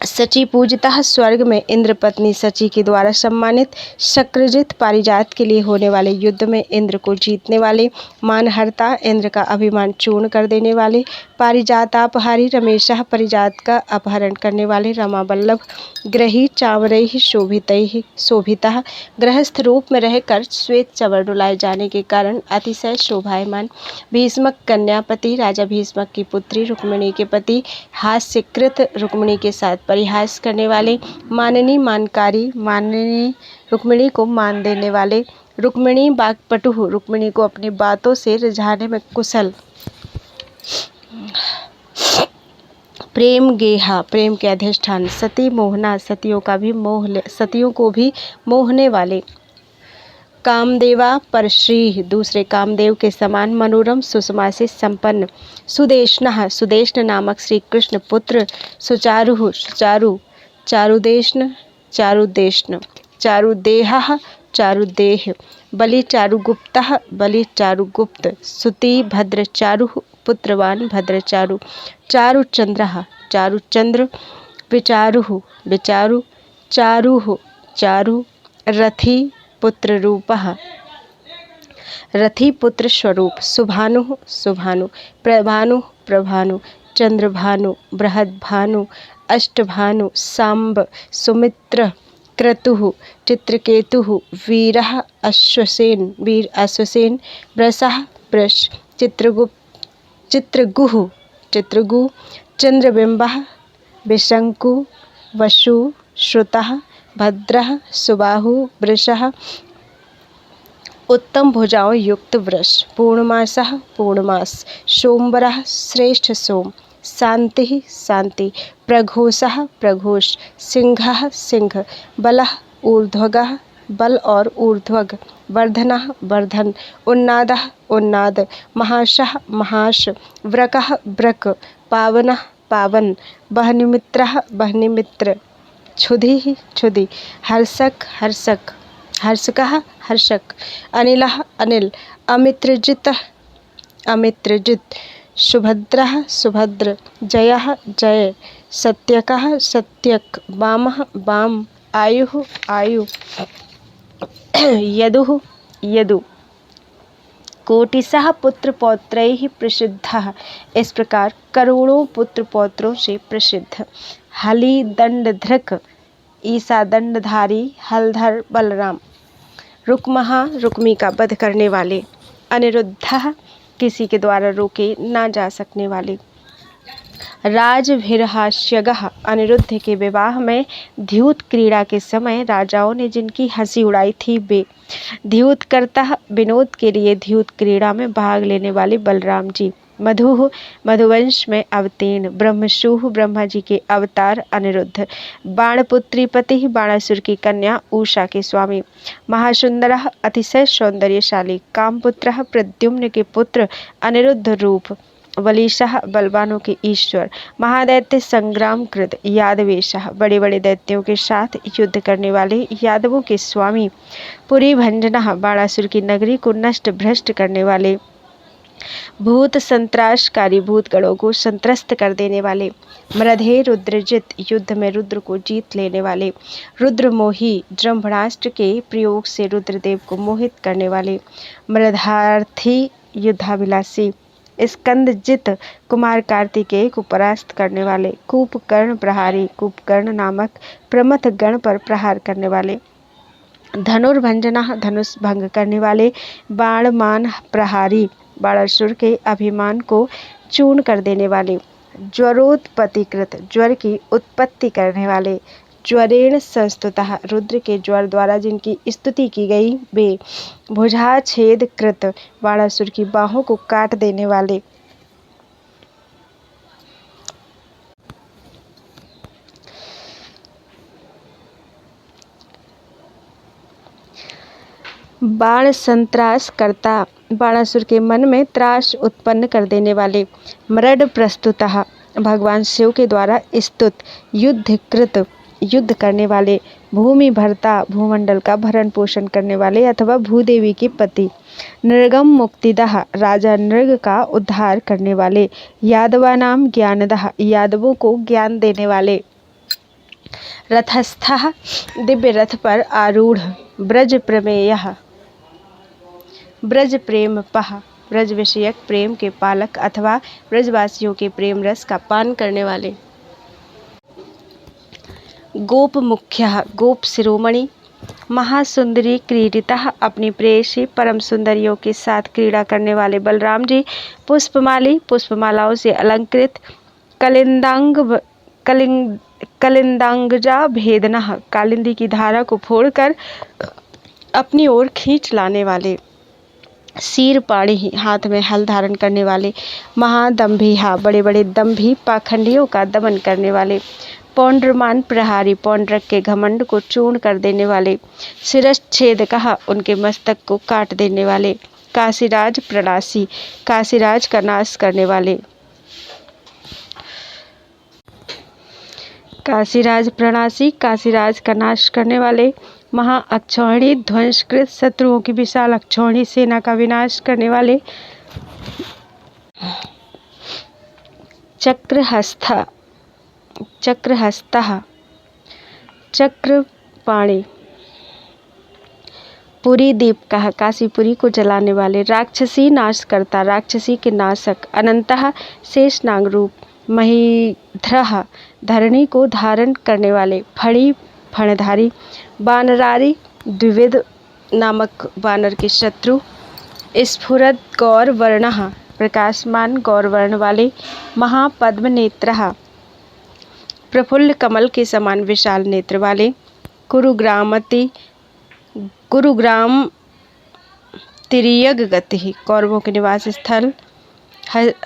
सची पूजिता, स्वर्ग में इंद्र पत्नी सची के द्वारा सम्मानित। शक्रजित, पारिजात के लिए होने वाले युद्ध में इंद्र को जीतने वाले। मानहर्ता, इंद्र का अभिमान चूर्ण कर देने वाले। पारिजातापहारी, रमेशः, पारिजात का अपहरण करने वाले। रमा वल्लभ, ग्रही चावरैः शोभितः, गृहस्थ रूप में रहकर श्वेत चवर डुलाए जाने के कारण अतिशय शोभायमान। भीष्मक, कन्यापति, राजा भीष्मक की पुत्री रुक्मिणी के पति। हास्यकृत, रुक्मिणी के साथ परिहास करने वाले। माननी, मानकारी, माननी रुक्मिणी को मान देने वाले। रुक्मिणी वाक्पटुः, रुक्मिणी को अपनी बातों से रिझाने में कुशल। प्रेम गेहा, प्रेम के अधिष्ठान। सती मोहना, सतियों को भी मोहने वाले। कामदेवा परश्री, दूसरे कामदेव के समान मनोरम सुषमा से संपन्न। सुदेष्णः, सुदेष्ण नामक श्री कृष्ण पुत्र। सुचारुः, सुचारु। चारुदेष्ण, चारुदेष्ण। चारुदेहः, चारुदेह। बलि चारुगुप्तः, बलि चारुगुप्त। सुति भद्रचारुः, पुत्रवान भद्रचारु। चारुचंद्रः, चारुचंद्र। विचारुः, विचारु। चारुः, चारु। रथी, पुत्र रूपः, रथी पुत्र स्वरूप। सुभानुः, सुभानु। प्रभानु, प्रभानु। चंद्रभानु, बृहद्भानु। अष्टभानु, सांब। सुमित्र, क्रतुः। चित्रकेतुः, वीरः, अश्वसेन, वीर अश्वसेन। वृषः, वृष। चित्रगुः, चित्रगु। चंद्रबिंबः, विशंकु। वसु, श्रुतः। भद्रः, सुबाहु। वृषः, उत्तम भुजाओं युक्त वृष। पूर्णमासः, पूर्णमास। सोमवरः, श्रेष्ठ सोम। शांतिः, शांति। प्रघोषः, प्रघोष। सिंहः, सिंह। बलः, ऊर्ध्वगः, बल और ऊर्ध्वग। वर्धनः, वर्धन। उन्नादः, उन्नाद। महाशः, महाश। व्रकः, व्रक। पावनः, पावन। बह्निमित्रः, बह्निमित्र। क्षुधिः, क्षुधि। हर्षक, हर्षक। हर्षकः, हर्षक। अनिलः, अनिल। अमित्रजितः, अमित्रजित। सुभद्रः, सुभद्र। जयः, जय। सत्यकः, सत्यक। वामः, वाम। आयुः, आयु। यदुः, यदु। कोटिशः पुत्र पौत्रैः प्रसिद्धः, इस प्रकार करोड़ों पुत्र पौत्रों से प्रसिद्ध। हलि दंडधृक, ईसा दंडधारी। हलधर, बलराम। रुक्महा, रुक्मी का वध करने वाले। अनिरुद्धः, किसी के द्वारा रोके ना जा सकने वाले। राजभिर्हास्यगः अनिरुद्ध के विवाह में द्यूत क्रीड़ा के समय राजाओं ने जिनकी हंसी उड़ाई थी वे द्यूतकर्ता विनोद के लिए द्यूत क्रीड़ा में भाग लेने वाले बलराम जी। मधुः मधुवंश में अवतीर्ण ब्रह्मशुः ब्रह्मा जी के अवतार अनिरुद्ध। बाणपुत्री पति बाणासुर की कन्या उषा के स्वामी। महासुंदरः अतिशय सौंदर्यशाली कामपुत्रः प्रद्युम्न के पुत्र अनिरुद्ध रूप। बलीशाह बलवानों के ईश्वर। महादैत्य संग्रामकृत यादवेशः बड़े बड़े दैत्यों के साथ युद्ध करने वाले यादवों के स्वामी। पुरी भंजनः बाणासुर की नगरी को नष्ट भ्रष्ट करने वाले। भूत संत्रासकारी भूतगणों को संत्रस्त कर देने वाले। मृधे रुद्रजित युद्ध में रुद्र को जीत लेने वाले। रुद्रमोही ब्रह्मणास्त्र के प्रयोग से रुद्रदेव को मोहित करने वाले। मृधार्थी युद्धाभिलाषी। स्कंदजित कुमार कार्तिकेय को परास्त करने वाले। कूपकर्ण प्रहारी कूपकर्ण नामक प्रमथ गण पर प्रहार करने वाले। धनुर्भंजना धनुष भंग करने वाले। बाणमान प्रहारी बाणासुर के अभिमान को चूर्ण कर देने वाले। ज्वरोत्पत्तिकृत ज्वर की उत्पत्ति करने वाले। ज्वरेण संस्तुतः रुद्र के ज्वर द्वारा जिनकी स्तुति की गई वे। भुजाच्छेदकृत बाणासुर की बाहों को काट देने वाले। बाण संत्रास करता बाणासुर के मन में त्रास उत्पन्न कर देने वाले। मृड प्रस्तुतः भगवान शिव के द्वारा स्तुत युद्धकृत युद्ध करने वाले। भूमि भरता भूमंडल का भरण पोषण करने वाले अथवा भूदेवी के पति। नृगम मुक्तिदः राजा नृग का उद्धार करने वाले। यादवानाम ज्ञानदः यादवों को ज्ञान देने वाले। रथस्थः दिव्य रथ पर आरूढ़। ब्रज प्रमेयः ब्रज प्रेम पह ब्रज विषयक प्रेम के पालक अथवा ब्रजवासियों के प्रेम रस का पान करने वाले। गोप मुख्यः गोप शिरोमणि। महासुंदरी क्रीडितः अपनी प्रेयसी परम सुंदरियों के साथ क्रीड़ा करने वाले बलराम जी। पुष्पमाली पुष्पमालाओं से अलंकृत। कलिंदांगजा भेदनः कालिंदी की धारा को फोड़कर अपनी ओर खींच लाने वाले। शीर पाणी हाथ में हल धारण करने वाले। महादम्भिहा बड़े बड़े दम्भी पाखंडियों का दमन करने वाले। पौंड्रमान प्रहारी पौंड्रक के घमंड को चूर्ण कर देने वाले। शिरश्छेदकः उनके मस्तक को काट देने वाले। काशीराज प्रणासी काशीराज का नाश करने वाले। काशीराज प्रणासी काशीराज का नाश करने वाले। महाअक्षौहिणी ध्वंसकृत शत्रुओं की विशाल अक्षौहिणी सेना का विनाश करने वाले। चक्रहस्तः चक्रपाणी पुरी दीपकः काशीपुरी को जलाने वाले। राक्षसी नाश करता राक्षसी के नाशक। अनंतः शेषनाग रूप। महीध्रः धरणी को धारण करने वाले। फणी फणधारी। बानरारी द्विविध नामक बानर के शत्रु। स्फुरद गौर वर्णः प्रकाशमान गौर वर्ण वाले। महापद्म नेत्रः प्रफुल्ल कमल के समान विशाल नेत्र वाले। कुरुग्राम तिर्यक गति कौरवों के निवास स्थल।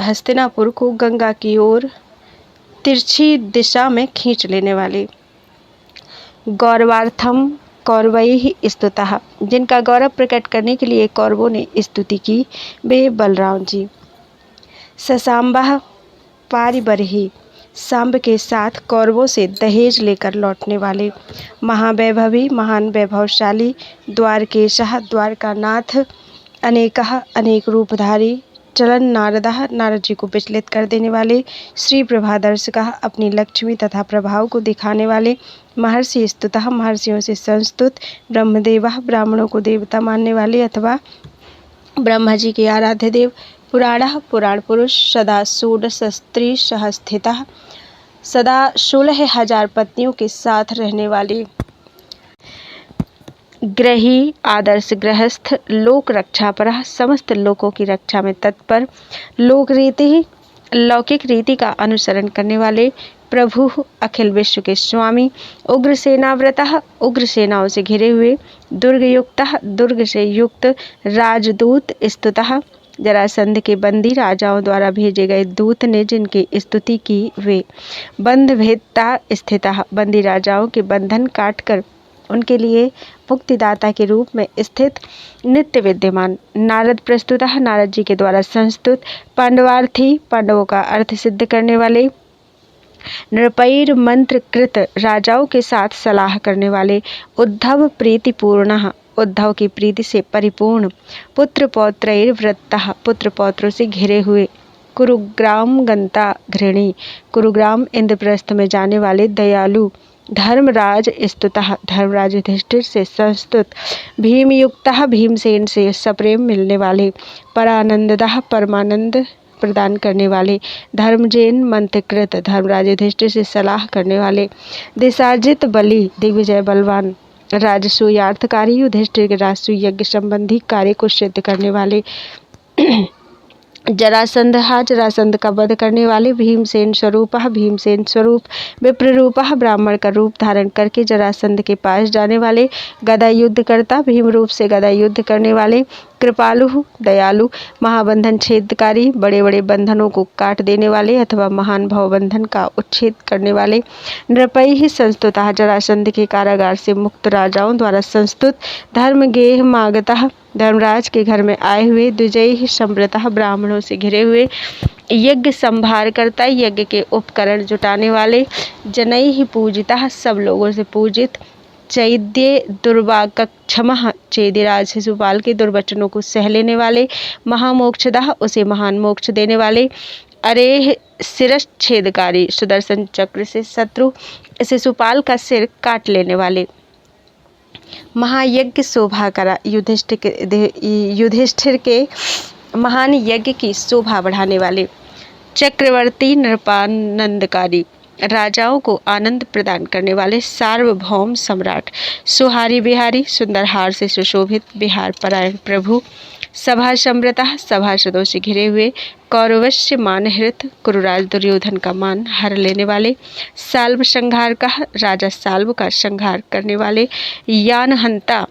हस्तिनापुर को गंगा की ओर तिरछी दिशा में खींच लेने वाले। गौरवार्थम कौरवैः स्तुतः जिनका गौरव प्रकट करने के लिए कौरवों ने स्तुति की वे बलराम जी। ससाम्बः पारिबर्ही सांब के साथ कौरवों से दहेज लेकर लौटने वाले। महावैभवी महान वैभवशाली। द्वारकेशः द्वारकानाथ। अनेकः अनेक रूपधारी। चलन नारदः नारद जी को विचलित कर देने वाले। श्री प्रभादर्शकः अपनी लक्ष्मी तथा प्रभाव को दिखाने वाले। महर्षि स्तुतः महर्षियों से संस्तुत। ब्रह्मदेवः ब्राह्मणों को देवता मानने वाले अथवा ब्रह्मा जी के आराध्य देव। पुराणः पुराण पुरुष। सदा षोडशस्त्री स्थितः सदा 16,000 पत्नियों के साथ रहने वाले। ग्रही आदर्श गृहस्थ। लोक रक्षा परः समस्त लोकों की रक्षा में तत्पर। लोक रीति लौकिक रीति का अनुसरण करने वाले प्रभु, अखिल विश्व के स्वामी, उग्रसेना व्रतः, उग्र सेनाओं से घिरे हुए, दुर्गयुक्तः, दुर्ग से युक्त, राजदूत स्तुतः, जरासंध के बंदी राजाओं द्वारा भेजे गए दूत ने जिनकी स्तुति की वे, बंध भेदता स्थितः, बंदी राजाओं के बंधन काटकर उनके लिए मुक्तिदाता के रूप में स्थित, नित्य विद्यमान, नारद प्रस्तुतः, नारद जी के द्वारा संस्तुत, पांडवार्थी, पांडवों का अर्थ सिद्ध करने वाले, नृपैर मंत्र कृत, राजाओं के साथ सलाह करने वाले, उद्धव प्रीतिपूर्ण, उद्धव की प्रीति से परिपूर्ण, पुत्र पौत्रैर वृत्तः, पुत्र पौत्रों से घिरे हुए, कुरुग्राम गंता घृणी, कुरुग्राम इंद्रप्रस्थ में जाने वाले दयालु, धर्मराज स्तुतः, धर्मराज युधिष्ठिर से संस्तुत, भीमयुक्तः, भीमसेन से सप्रेम मिलने वाले, परानंदतः, परमानंद प्रदान करने वाले, धर्मजेन मंत्रकृत, धर्मराज युधिष्ठिर से सलाह करने वाले, दिशाजित बलि, दिग्विजय बलवान, राजसूयार्थकारी, युधिष्ठिर के राजसूय यज्ञ संबंधी कार्य को सिद्ध करने वाले, जरासंधः, जरासंध का वध करने वाले, भीमसेन स्वरूपः, भीमसेन स्वरूप, विप्ररूपः, ब्राह्मण का रूप धारण करके जरासंध के पास जाने वाले, गदा युद्ध करता, भीम रूप से गदा युद्ध करने वाले, कृपालु, दयालु, महाबंधन छेदकारी, बड़े बड़े बंधनों को काट देने वाले अथवा महान भवबंधन का उच्छेद करने वाले, नृपैः संस्तुतः, जरासंध के कारागार से मुक्त राजाओं द्वारा संस्तुत, धर्मगेह मागतः, धर्मराज के घर में आए हुए, द्विजयी संवृतः, ब्राह्मणों से घिरे हुए, यज्ञ संभार करता, यज्ञ के उपकरण जुटाने वाले, जनैः पूजितः, सब लोगों से पूजित, चैद्य दुर्वाक्क्षमः, चेदिराज शिशुपाल के दुर्वचनों को सह लेने वाले, महामोक्षदः, उसे महान मोक्ष देने वाले, अरेह शिरश्छेदकारी, सुदर्शन चक्र से शत्रु शिशुपाल का सिर काट लेने वाले, महायज्ञ शोभा करा, युधिष्ठिर के महान यज्ञ की शोभा बढ़ाने वाले, चक्रवर्ती नृपानंदकारी, राजाओं को आनंद प्रदान करने वाले, सार्वभौम सम्राट, सुहारी बिहारी, सुंदर हार से सुशोभित, बिहार परायण प्रभु, सभा समृतः, सभासदों से घिरे हुए, कौरवस्य मानहृत, कुरुराज दुर्योधन का मान हर लेने वाले, साल्व संहार का, राजा साल्व का संहार करने वाले, यानहंता,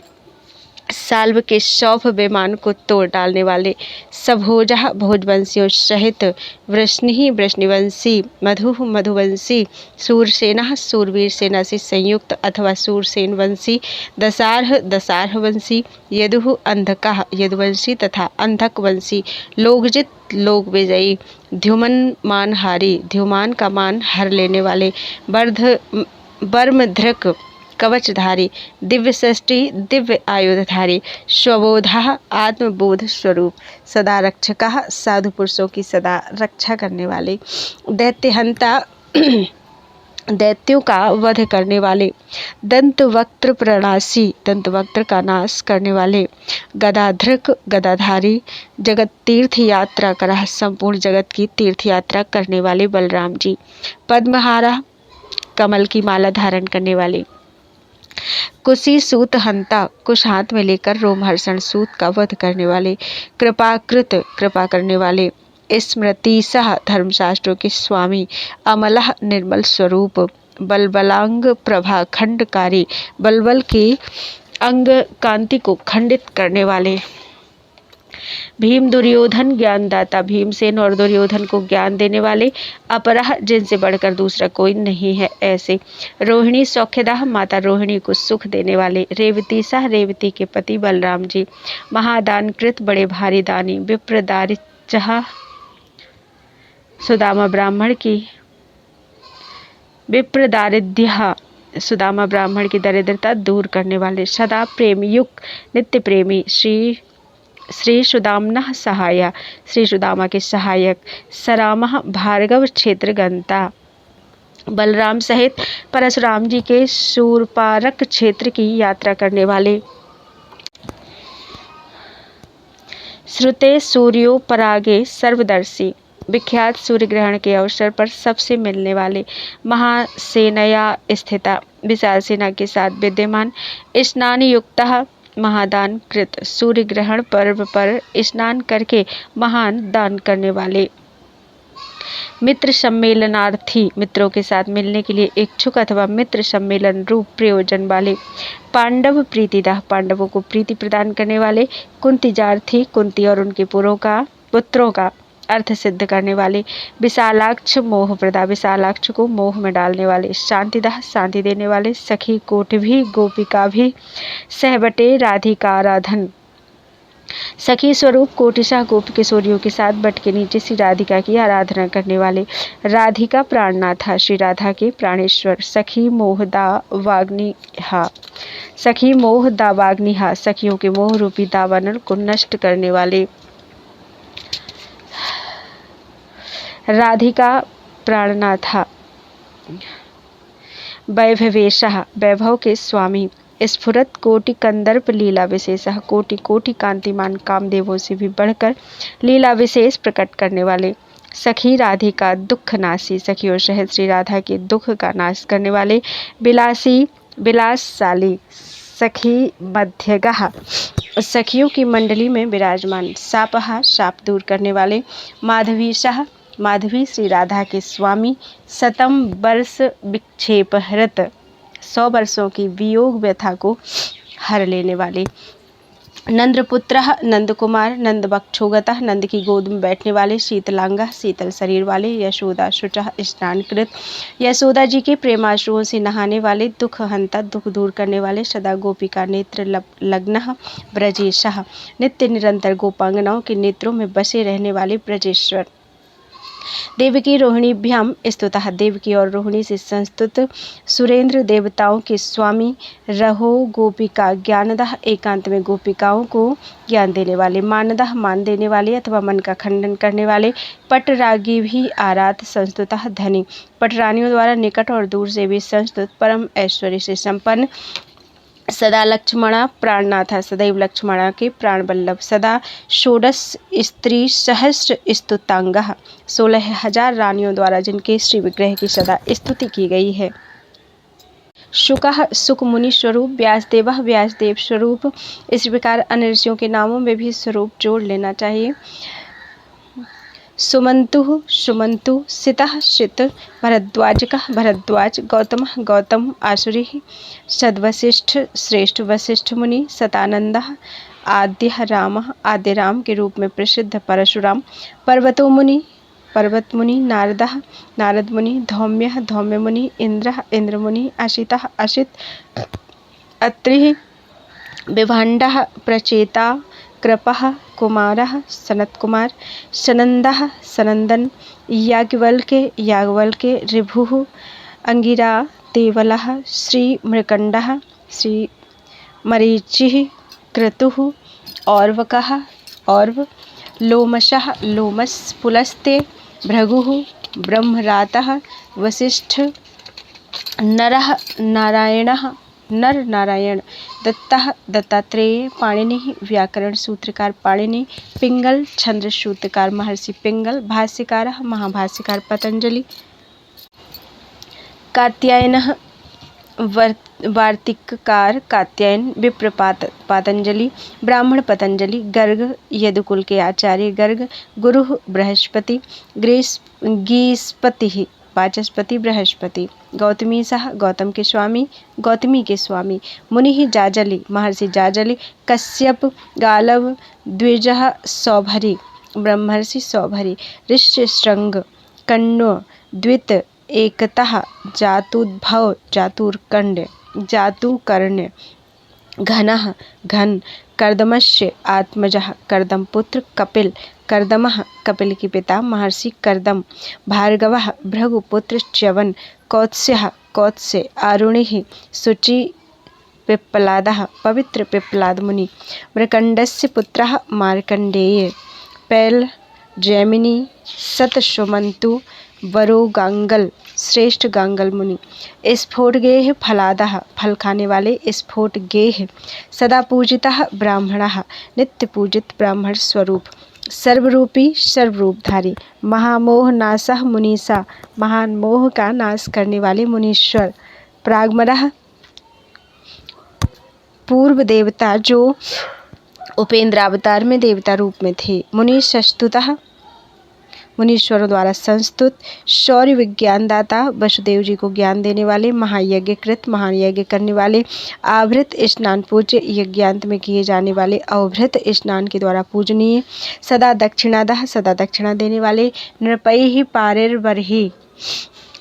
साल्व के सौभ विमान को तोड़ डालने वाले, सभोजः, भोजवंशियों सहित, वृष्णि, वृष्णिवंशी, मधु, मधुवंशी, सूरसेना, सूरवीर सेना से संयुक्त अथवा सूरसेन वंशी, दशार्ह, दशार्हवंशी, यदुः, अंधकः, यदुवंशी तथा अंधक वंशी, लोकजित, लोक विजयी, द्युमन मानहारी, द्युमान का मान हर लेने वाले, बर्मधृक, कवचधारी, दिव्य षष्ठी, दिव्य आयुधधारी, स्वबोधः, आत्मबोध स्वरूप, सदा रक्षकः, साधु पुरुषों की सदा रक्षा करने वाले, दैत्यहंता, दैत्यों का वध करने वाले, दंतवक्त्र प्रणाशी, दंतवक्त्र का नाश करने वाले, गदाधृक, गदाधारी, जगत तीर्थ यात्रा करा, संपूर्ण जगत की तीर्थ यात्रा करने वाले बलराम जी, पद्महारा, कमल की माला धारण करने वाले, कुशी सूत हंता, कुश हाथ में लेकर रोमहर्षण सूत का वध करने वाले, कृपाकृत, कृपा करने वाले, स्मृतिसह, धर्मशास्त्रों के स्वामी, अमलः, निर्मल स्वरूप, बलबलांग प्रभा खंडकारी, बलबल की अंग कांति को खंडित करने वाले, भीम दुर्योधन ज्ञानदाता, भीमसेन और दुर्योधन को ज्ञान देने वाले, अपरह, जिनसे बढ़कर दूसरा कोई नहीं है ऐसे, रोहिणी सौख्यदाह, माता रोहिणी को सुख देने वाले, रेवती सह, रेवती के पति बलराम जी, महादानकृत, बड़े भारी दानी, विप्रदारिचः, सुदामा ब्राह्मण की, विप्रदारिद्यः, सुदामा ब्राह्मण की दरिद्रता दूर करने वाले, सदा प्रेम युक्त, नित्य प्रेमी, श्री सुदाम्नः सहाया, श्री सुदामा के सहायक, सरामः, भार्गव क्षेत्र गंता, बलराम सहित परशुराम जी के शूरपारक क्षेत्र की यात्रा करने वाले, श्रुते सूर्यो परागे सर्वदर्शी, विख्यात सूर्य ग्रहण के अवसर पर सबसे मिलने वाले, महासेनया स्थिता, विशाल सेना के साथ विद्यमान, स्नान युक्तः, महादान कृत, सूर्य ग्रहण पर्व पर स्नान करके महान दान करने वाले, मित्र सम्मेलनार्थी, मित्रों के साथ मिलने के लिए इच्छुक अथवा मित्र सम्मेलन रूप प्रयोजन वाले। पांडव प्रीतिदाह, पांडवों को प्रीति प्रदान करने वाले। कुंतीजार्थी, कुंती और उनके पुत्रों का अर्थ सिद्ध करने वाले। विशालाक्ष, मोह प्रदा, विशालाक्ष को मोह में डालने वाले। शांतिदाह, शांति देने वाले। सखी, कोटभी, गोपिका भी, सहबटे, राधिकाराधन। सखी स्वरूप कोटिशा, गोप किशोरियों के साथ बट के नीचे श्री राधिका की आराधना करने वाले। राधिका प्राणनाथा, श्री राधा के प्राणेश्वर। सखी मोहदा वाग्निहा, सखी मोह दावाग्निहा, सखियों के मोह रूपी दावानल को नष्ट करने वाले। राधिका प्राणनाथा। वैभवेशः, वैभव के स्वामी। स्फुरत कोटि कंदर्प लीला विशेषः, कोटि कोटि कांतिमान कामदेवों से भी बढ़कर लीला विशेष प्रकट करने वाले। सखी राधिका दुख नासी, सखियों सहित श्री राधा के दुख का नाश करने वाले। विलासी, विलासशाली। सखी मध्यगः, सखियों की मंडली में विराजमान। सापहा, शाप दूर करने वाले। माधवीशः, माधवी श्री राधा के स्वामी। शतम वर्ष विक्षेपहृत, 100 वर्षों की वियोग व्यथा को हर लेने वाले। नंदपुत्रः, नंद कुमार। नंद बक्षोगतः, नंद की गोद में बैठने वाले। शीतलांगः, शीतल शरीर वाले। यशोदा शुचः, स्नानकृत, यशोदा जी के प्रेमाश्रुओं से नहाने वाले। दुख हंता, दुख दूर करने वाले। सदा गोपिका नेत्र लग्नः ब्रजेशः, नित्य निरंतर गोपांगनाओं के नेत्रों में बसे रहने वाले ब्रजेश्वर। देवकी रोहिणीभ्याम स्तुतः, देवकी और रोहिणी से संस्तुत। सुरेंद्र, देवताओं के स्वामी। रहो गोपिका ज्ञानदः, एकांत में गोपिकाओं को ज्ञान देने वाले। मानदः, मान देने वाले अथवा मन का खंडन करने वाले। पटरागी भी आराध संस्तुतः, धनी। पटरानियों द्वारा निकट और दूर से भी संस्तुत, परम ऐश्वर्य से संपन्न। सदा लक्ष्मणा प्राणनाथा, सदैव लक्ष्मणा के प्राण बल्लभ। सदा षोडश स्त्री सहस्र स्तुतांगः, 16,000 रानियों द्वारा जिनके श्री विग्रह की सदा स्तुति की गई है। शुकः, सुक मुनि स्वरूप। व्यासदेवः, व्यासदेव स्वरूप। इस प्रकार अन्य ऋषियों के नामों में भी स्वरूप जोड़ लेना चाहिए। सुमंतु, सुमंतु। सितः, सित। भरद्वाजकः, भरद्वाज। गौतमः, गौतम। आसुरी, सद्वशिष्ठ, श्रेष्ठ वशिष्ठ मुनि। सतानंदः, आद्यः रामः, आद्य राम के रूप में प्रसिद्ध परशुराम। पर्वतो मुनि, पर्वत मुनि। नारदः, नारद मुनि। धौम्यः, धौम्य मुनि। इंद्रः, इंद्र मुनि। असितः, असित। अत्रिः, विभाण्डः, प्रचेता। कृपः, कुमारः, सनत कुमार। सनंदः, सनंदन। याज्ञवल्क्य, याज्ञवल्क्य। ऋभुः, अंगिरा। देवलः, श्री मृकंडः, श्री मरीचिः। क्रतुः, और्वकः, और्व। लोमशः, लोमस। पुलस्त्य, भृगुः। ब्रह्मरातः, वसिष्ठ। नरः, नारायणः, नर नारायण। दत्तः, दत्तात्रेय। पाणिनिः, व्याकरण सूत्रकार पाणिनि। पिंगल, छंद सूत्रकार महर्षि पिंगल। भाष्यकारः, महाभाष्यकार पतंजलि। कात्यायनः, वार्तिककार कात्यायन। विप्र पातंजलि। ब्राह्मण पतंजलि। गर्ग, यदुकुल के आचार्य गर्ग। गुरुः, बृहस्पति। गीस्पतिः, वाचस्पति बृहस्पति। गौतमीशः, गौतम के स्वामी, गौतमी के स्वामी। मुनिः, जाजलि, महर्षि जाजलि। कश्यप, गालव। द्विजः, सौभरी, ब्रह्मर्षि सौभरी। ऋष्यशृंग, कण्व। द्वित, एकतः। जातुद्भव, जातुर्कण्ड, जातुकर्ण्य। घनः, घन। कर्दमस्य, आत्मजः, कर्दमपुत्र। कपिल, कर्दमः, कपिल के पिता महर्षि कर्दम। भार्गवः, भृगुपुत्र च्यवन। कौत्स्यः, कौत्स्य। आरुणिः, शुचि। पिप्पलादः, पवित्र पिप्पलाद मुनि। मृकंडस्य पुत्रः मार्कंडेय। पैल, जैमिनी। सतसुमंतु, वरो गांगल, श्रेष्ठ गांगल मुनि। स्फोटगेह, फलादः, फल खाने वाले। स्फोटगेह। सदा पूजितः, ब्राह्मणः, नित्य पूजित ब्राह्मण स्वरूप। सर्वरूपी, सर्वरूपधारी। महामोह नाशः, मुनीसा, महान मोह का नाश करने वाले मुनीश्वर। प्रागमरः, पूर्व देवता जो उपेंद्रावतार में देवता रूप में थे। मुनि सस्तुतः, मुनीश्वरों द्वारा संस्तुत, शौर्य विज्ञानदाता, वसुदेव जी को ज्ञान देने वाले, महायज्ञ कृत, महान यज्ञ करने वाले, आवृत स्नान पूज्य, यज्ञांत में किए जाने वाले अवभृत स्नान के द्वारा पूजनीय, सदा दक्षिणादाह, सदा दक्षिणा देने वाले, नृपैः पारैर्बर्हि,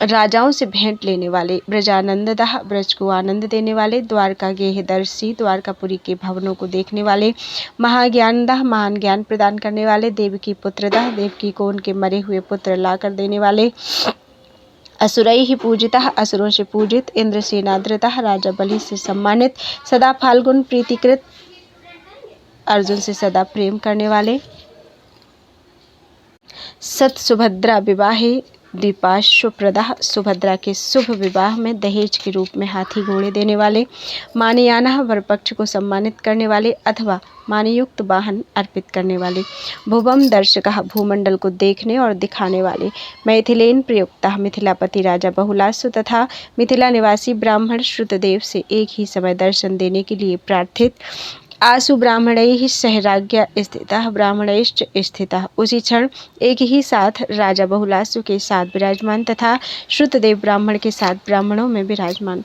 राजाओं से भेंट लेने वाले, ब्रजानंददाह, ब्रज को आनंद देने वाले, द्वारका गेहदर्शी, द्वारकापुरी के भवनों को देखने वाले, महाज्ञानदाह, महान ज्ञान प्रदान करने वाले, देवकी पुत्रदाह, देवकी को उनके मरे हुए पुत्र लाकर देने वाले, असुरैः पूजितः, असुरों से पूजित, इंद्रसेनादृतः, राजा बलि से सम्मानित, सदा फाल्गुन प्रीतिकृत, अर्जुन से सदा प्रेम करने वाले, सत सुभद्रा विवाहे द्विपार्श्वप्रदाः, सुभद्रा के शुभ विवाह में दहेज के रूप में हाथी घोड़े देने वाले, मानयानः, वरपक्ष को सम्मानित करने वाले अथवा मानयुक्त वाहन अर्पित करने वाले, भुवम दर्शकः, भूमंडल को देखने और दिखाने वाले, मैथिलेन प्रयुक्तः, मिथिलापति राजा बहुलासु तथा मिथिला निवासी ब्राह्मण श्रुतदेव से एक ही समय दर्शन देने के लिए प्रार्थित, आसु ब्राह्मणैः सह राज्ञा स्थितः, ब्राह्मणैश्च स्थितः, उसी क्षण एक ही साथ राजा बहुलासु के साथ विराजमान तथा श्रुतदेव ब्राह्मण के साथ ब्राह्मणों में विराजमान,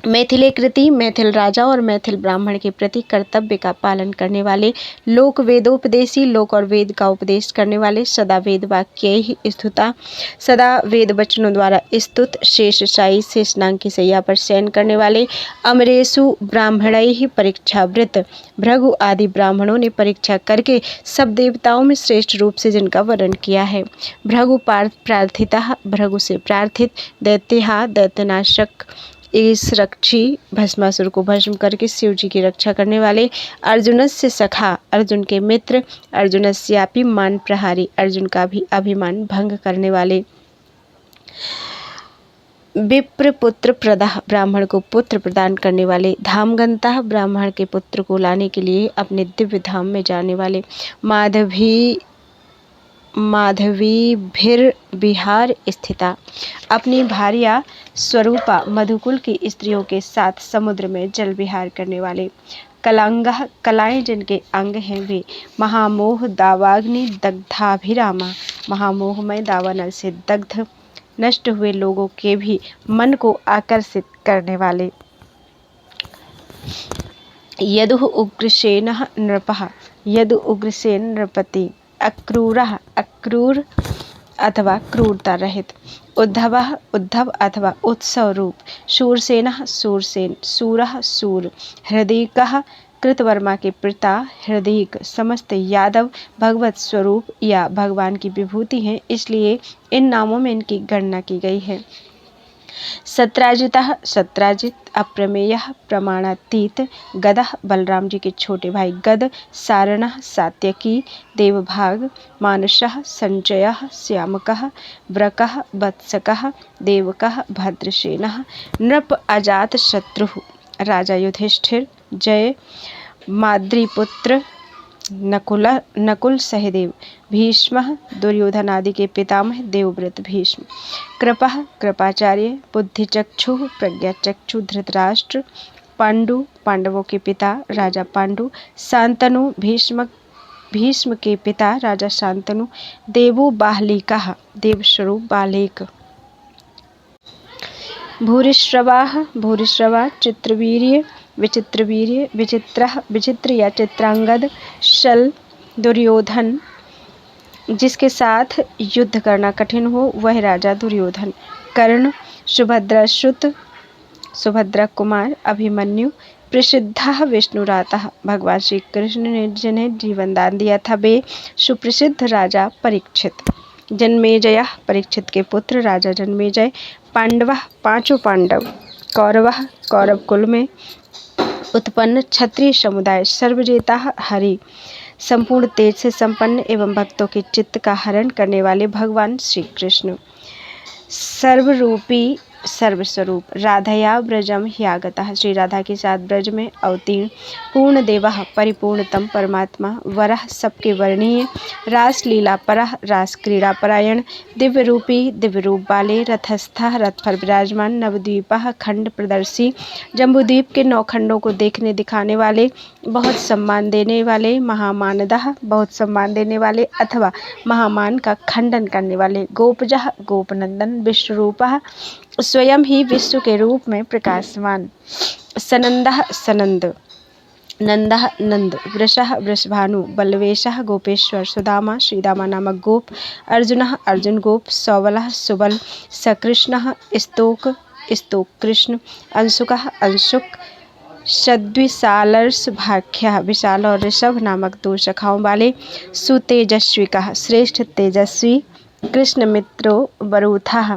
मैथिले कृति, मैथिल राजा और मैथिल ब्राह्मण के प्रति कर्तव्य का पालन करने वाले, लोक वेदोपदेशी, लोक और वेद का उपदेश करने वाले, सदा वेद वाक्यैः स्तुता, सदा वेद वचनों द्वारा स्तुत, शेषशायी, शेषनाग की शैया पर शयन करने वाले, अमरेषु ब्राह्मणैः परीक्षावृत, भृगु आदि ब्राह्मणों ने परीक्षा करके सब देवताओं में श्रेष्ठ रूप से जिनका वर्णन किया है, भृगु प्रार्थितः, भृगु से प्रार्थित, दैत्यहा, दैत्यनाशक, इस रक्षी, भस्मासुर को भस्म करके शिव जी की रक्षा करने वाले, अर्जुनस्य सखा, अर्जुन के मित्र, अर्जुनस्यापि मान प्रहारी, अर्जुन का भी अभिमान भंग करने वाले, विप्र पुत्र प्रदाह, ब्राह्मण को पुत्र प्रदान करने वाले, धामगंता, ब्राह्मण के पुत्र को लाने के लिए अपने दिव्य धाम में जाने वाले, माधवी भीर बिहार स्थिता, अपनी भार्या स्वरूपा मधुकुल की स्त्रियों के साथ समुद्र में जल विहार करने वाले, कलांगः, कलाएं जिनके अंग हैं वे, महामोह दावाग्नि दग्धाभिरामा, महामोहमय दावानल से दग्ध नष्ट हुए लोगों के भी मन को आकर्षित करने वाले, यदुः उग्रसेनः नृपः, यदु उग्रसेन नृपति, अक्रूरः, अक्रूर अथवा क्रूरता रहित, उद्धवः, उद्धव अथवा उत्सव रूप, शूरसेनः, शूरसेन, सूरः, सूर, हृदयिकः, कृतवर्मा के पिता हृदयिक, समस्त यादव भगवत स्वरूप या भगवान की विभूति हैं, इसलिए इन नामों में इनकी गणना की गई है, सत्राजितः, सत्राजित, अप्रमेयः, प्रमाणातीत, गदः, बलराम जी के छोटे भाई गद, सारणः, सात्यकी, देवभाग, मानसः, संजयः, श्यामकः, व्रकः, वत्सकः, देवकः, भद्रसेनः, नृप, अजात शत्रुः, राजा युधिष्ठिर, जय, माद्रीपुत्र, नकुल सहदेव, भीष्म, दुर्योधन आदि के पितामह देवव्रत भीष्म, कृपः, कृपाचार्य, बुद्धिचक्षु, प्रज्ञाचक्षु धृतराष्ट्र, पांडु, पांडवों के पिता राजा पांडु, शांतनु, भीष्म के पिता राजा शांतनु, देवो बाहलिकः, देवस्वरूप बाहलिक, भूरिश्रवा, चित्रवीर्य, विचित्र या चित्रांगद, शल, दुर्योधन, जिसके साथ युद्ध करना कठिन हो वह राजा दुर्योधन, कर्ण, सुभद्रा कुमार, अभिमन्यु, प्रसिद्ध विष्णुरातः, भगवान श्री कृष्ण ने जिन्हें जीवन दान दिया था वे सुप्रसिद्ध राजा परीक्षित, जन्मेजय, परीक्षित के पुत्र राजा जन्मेजय, पांडव, पांचों पांडव, कौरवः, कौरव कुल में उत्पन्न क्षत्रिय समुदाय, सर्वजेता हरि, संपूर्ण तेज से संपन्न एवं भक्तों के चित्त का हरण करने वाले भगवान श्री कृष्ण, सर्वरूपी सर्वस्वरूप। राधया ब्रजम ह्यागतः, श्री राधा के साथ ब्रज में अवतीर्ण पूर्ण देवः, परिपूर्णतम परमात्मा, वरः सबके वर्णीय, रास लीला परः, रास क्रीड़ा परायण, दिव्य रूपी, दिव्य रूप वाले, रथस्थः, रथ पर विराजमान, नवद्वीपः, खंड प्रदर्शी, जम्बूद्वीप के 9 खंडों को देखने दिखाने वाले, बहुत सम्मान देने वाले, महामानदः, बहुत सम्मान देने वाले अथवा महामान का खंडन करने वाले, गोपजः, गोपनंदन, विश्वरूपः, स्वयं ही विश्व के रूप में प्रकाशमान, सनंदः, सनंद, नंदः, नंद, वृषः, वृषभानु, बलवेशः, गोपेश्वर, सुदामा, श्रीदामा नामक गोप, अर्जुनः, अर्जुन गोप, सौबलः, सुबल, सकृष्णः, स्तोक, स्तोक कृष्ण, अंशुकः, अंशुक, शद्विशालर्ष भाख्यः, विशाल और ऋषभ नामक 2 शाखाओं वाले, सुतेजस्विकः, श्रेष्ठ तेजस्वी, कृष्ण मित्रो बरूथः,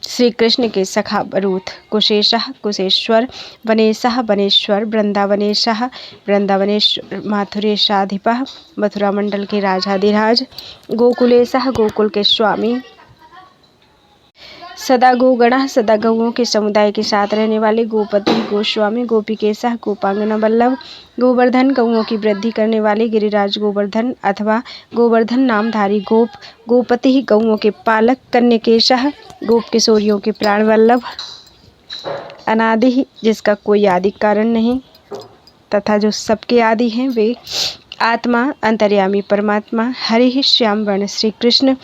श्री कृष्ण के सखा बरूथ, कुशेशः, कुशेश्वर, वनेशः, वनेश्वर, वृंदावनेशः, वृंदावनेश्वर, माथुरेशाधिपः, मथुरा मंडल के राजाधिराज, गोकुलेशः, गोकुल के स्वामी, सदा गोगणः, सदा गौओं के समुदाय के साथ रहने वाले, गोपति, गोस्वामी, गोपिकेशः, गोपांगना वल्लभ, गोवर्धन, गौओं की वृद्धि करने वाले, गिरिराज गोवर्धन अथवा गोवर्धन नामधारी गोप, गोपति, गौओं के पालक, कन्यकेशः, गोप किशोरियों के प्राण वल्लभ, अनादि, जिसका कोई आदि कारण नहीं तथा जो सबके आदि हैं, वे आत्मा, अंतर्यामी परमात्मा, हरि श्याम वर्ण श्री कृष्ण,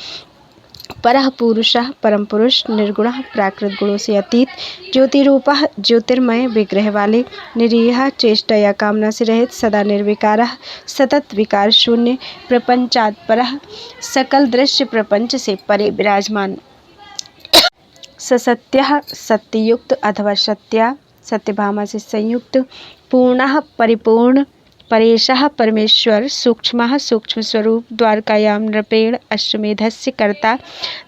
परः पुरुषः, परम पुरुष, निर्गुणः, प्राकृत गुणों से अतीत, ज्योतिरूपः, ज्योतिर्मय विग्रह वाले, निरीह, चेष्टा या कामना से रहित, सदा निर्विकारः, सतत विकार शून्य, प्रपंचात् परः, सकल दृश्य प्रपंच से परे विराजमान, ससत्यः, सत्ययुक्त अथवा सत्या, सत्यभामा से संयुक्त, पूर्णः, परिपूर्ण, परेशः, परमेश्वर, सूक्ष्मः, सूक्ष्म स्वरूप, द्वारकायाम नृपेण अश्वमेधस्य कर्ता,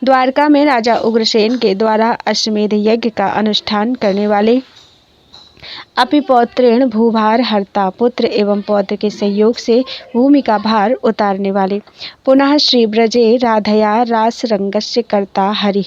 द्वारका में राजा उग्रसेन के द्वारा अश्वमेध यज्ञ का अनुष्ठान करने वाले, अपिपौत्रेण भूभार हर्ता, पुत्र एवं पौत्र के सहयोग से भूमि का भार उतारने वाले, पुनः श्री ब्रजे राधया रास रंगस्य कर्ता हरि,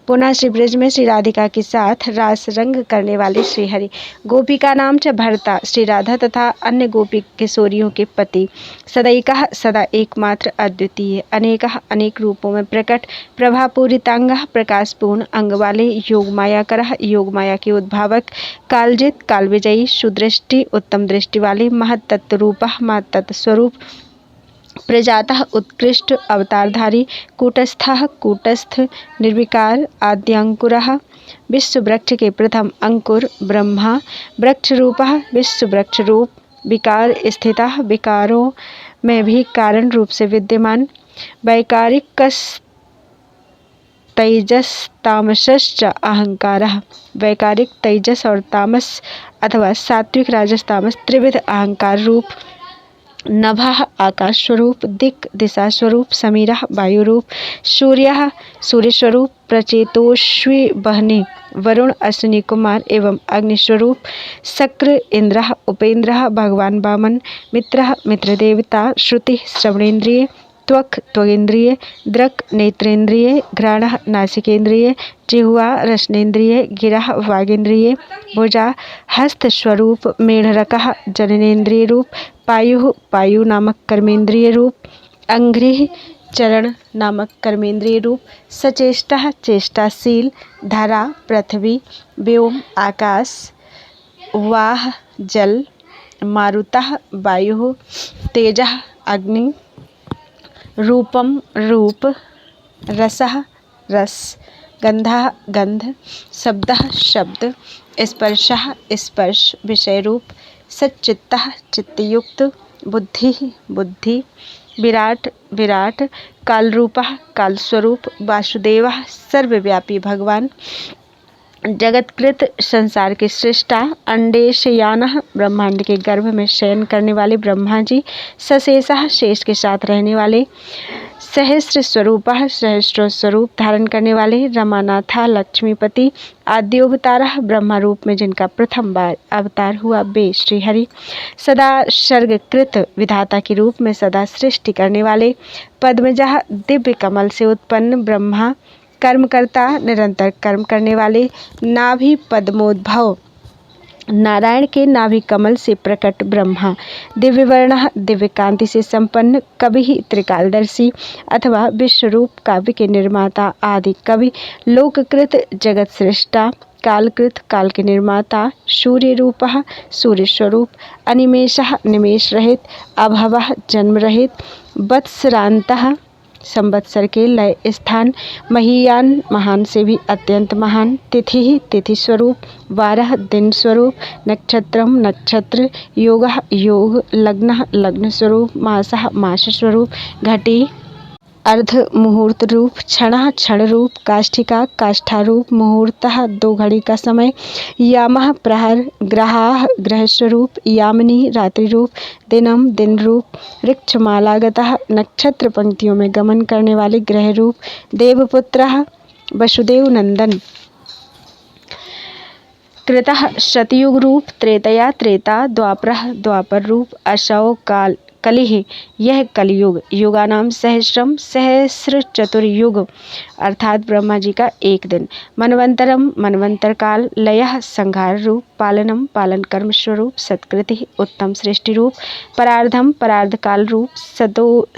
पुनः श्री ब्रज में श्री राधिका के साथ रास रंग करने वाले श्री हरि, गोपिका नाम च भरता, श्री राधा तथा अन्य गोपी किशोरियों के पति, सदैकः, सदा एकमात्र अद्वितीय, अनेकः, अनेक रूपों में प्रकट, प्रभापूरितांगः, प्रकाशपूर्ण अंग वाले, योगमायाकरः, योगमाया के उद्भावक, कालजित, कालविजयी, सुदृष्टि, उत्तम दृष्टि वाले, महत्तत्व रूपः, महत्तत्व स्वरूप, प्रजातः, उत्कृष्ट, अवतारधारी, कूटस्थः, कूटस्थ, निर्विकार, आद्यांकुरः, विश्व वृक्ष के प्रथम अंकुर, ब्रह्मा, वृक्ष रूपः, विश्व वृक्ष रूप, विकार स्थितः, विकारों में भी कारण रूप से विद्यमान, वैकारिक तेजस तामसश्च अहंकारः, वैकारिक तेजस और तामस अथवा सात्विक राजस तामस त्रिविध अहंकार रूप, नभः, आकाश स्वरूप, दिक्, दिशा स्वरूप, समीरः, वायु रूप, सूर्यः, सूर्य स्वरूप, प्रचेतोष्वी बहने, वरुण, अश्विनी कुमार एवं अग्नि स्वरूप, शक्र, इंद्रः, उपेंद्रः, भगवान वामन, मित्रः, मित्र देवता, श्रुति, श्रवणेन्द्रिय, त्वक्, त्वगेन्द्रिय, दृक्, नेत्रेन्द्रिय, घ्राणः, नासिकेन्द्रिय, जिह्वा, रसनेन्द्रिय, गिरः, वागेन्द्रिय, भुजा, हस्त स्वरूप, मेढरकः, जननेन्द्रिय रूप, पायुः, पायु नामक कर्मेंद्रिय रूप, अंघ्रिः, चरण नामक कर्मेंद्रिय रूप, सचेष्टः, चेष्टाशील, धरा, पृथ्वी, व्योम, आकाश, वाह, जल, मारुतः, वायुः, तेजः, अग्नि, रूपम, रूप, रसः, रस, गंधः, गंध, शब्दः, शब्द, स्पर्शः, स्पर्श, विषय रूप, सच्चित्तः, चित्तयुक्त, बुद्धिः, बुद्धि, विराट, विराट, कालरूपः, कालस्वरूप, वासुदेवः, सर्वव्यापी भगवान, जगतकृत, संसार के सृष्टा, अंडेशयानः, ब्रह्मांड के गर्भ में शयन करने वाले ब्रह्मा जी, सशेषः, शेष के साथ रहने वाले, सहस्र स्वरूपः, सहस्र स्वरूप धारण करने वाले, रमानाथा, लक्ष्मीपति, आद्योवतारः, ब्रह्मा रूप में जिनका प्रथम बार अवतार हुआ वे श्रीहरि, सदा सर्गकृत, विधाता के रूप में सदा सृष्टि करने वाले, पद्मजः, दिव्य कमल से उत्पन्न ब्रह्मा, कर्मकर्ता, निरंतर कर्म करने वाले, नाभि पद्मोद्भव, नारायण के नाभि कमल से प्रकट ब्रह्मा, दिव्य वर्ण, दिव्य कांति से संपन्न, कवि त्रिकालदर्शी अथवा विश्वरूप, काव्य के निर्माता, आदि कवि, लोककृत जगत सृष्टा, कालकृत काल के निर्माता, सूर्य रूपः सूर्य स्वरूप, अनिमेषः निमेष रहित, अभवः जन्म रहित, वत्सरांतः संवत्सर के लय स्थान, महीयान महान से भी अत्यंत महान, तिथि तिथि स्वरूप, वारः दिन स्वरूप, नक्षत्रम नक्षत्र, योगः योग, लग्नः लग्न स्वरूप, मासः मास स्वरूप, घटी अर्ध मुहूर्त रूप, क्षणः क्षण रूप, काष्ठिका काष्ठारूप, मुहूर्तः 2 घड़ी का समय, यामः प्रहर, ग्रहाः ग्रह स्वरूप, यामिनी रात्रि रूप, दिनम दिन रूप, ऋक्षमालागतः नक्षत्र पंक्तियों में गमन करने वाले ग्रह रूप, देवपुत्रः वसुदेव नंदन, कृतः शतयुग रूप, त्रेतया त्रेता, द्वापरः द्वापर रूप, असौ काल कलिः यह कलयुग, युगानाम सहस्रम सहस्र चतुर्युग अर्थात ब्रह्मा जी का एक दिन, मनवंतरम मनवंतर काल, लयः संहार रूप, पालनम पालन कर्म स्वरूप, सत्कृति उत्तम सृष्टि रूप, परार्धम परार्ध काल रूप,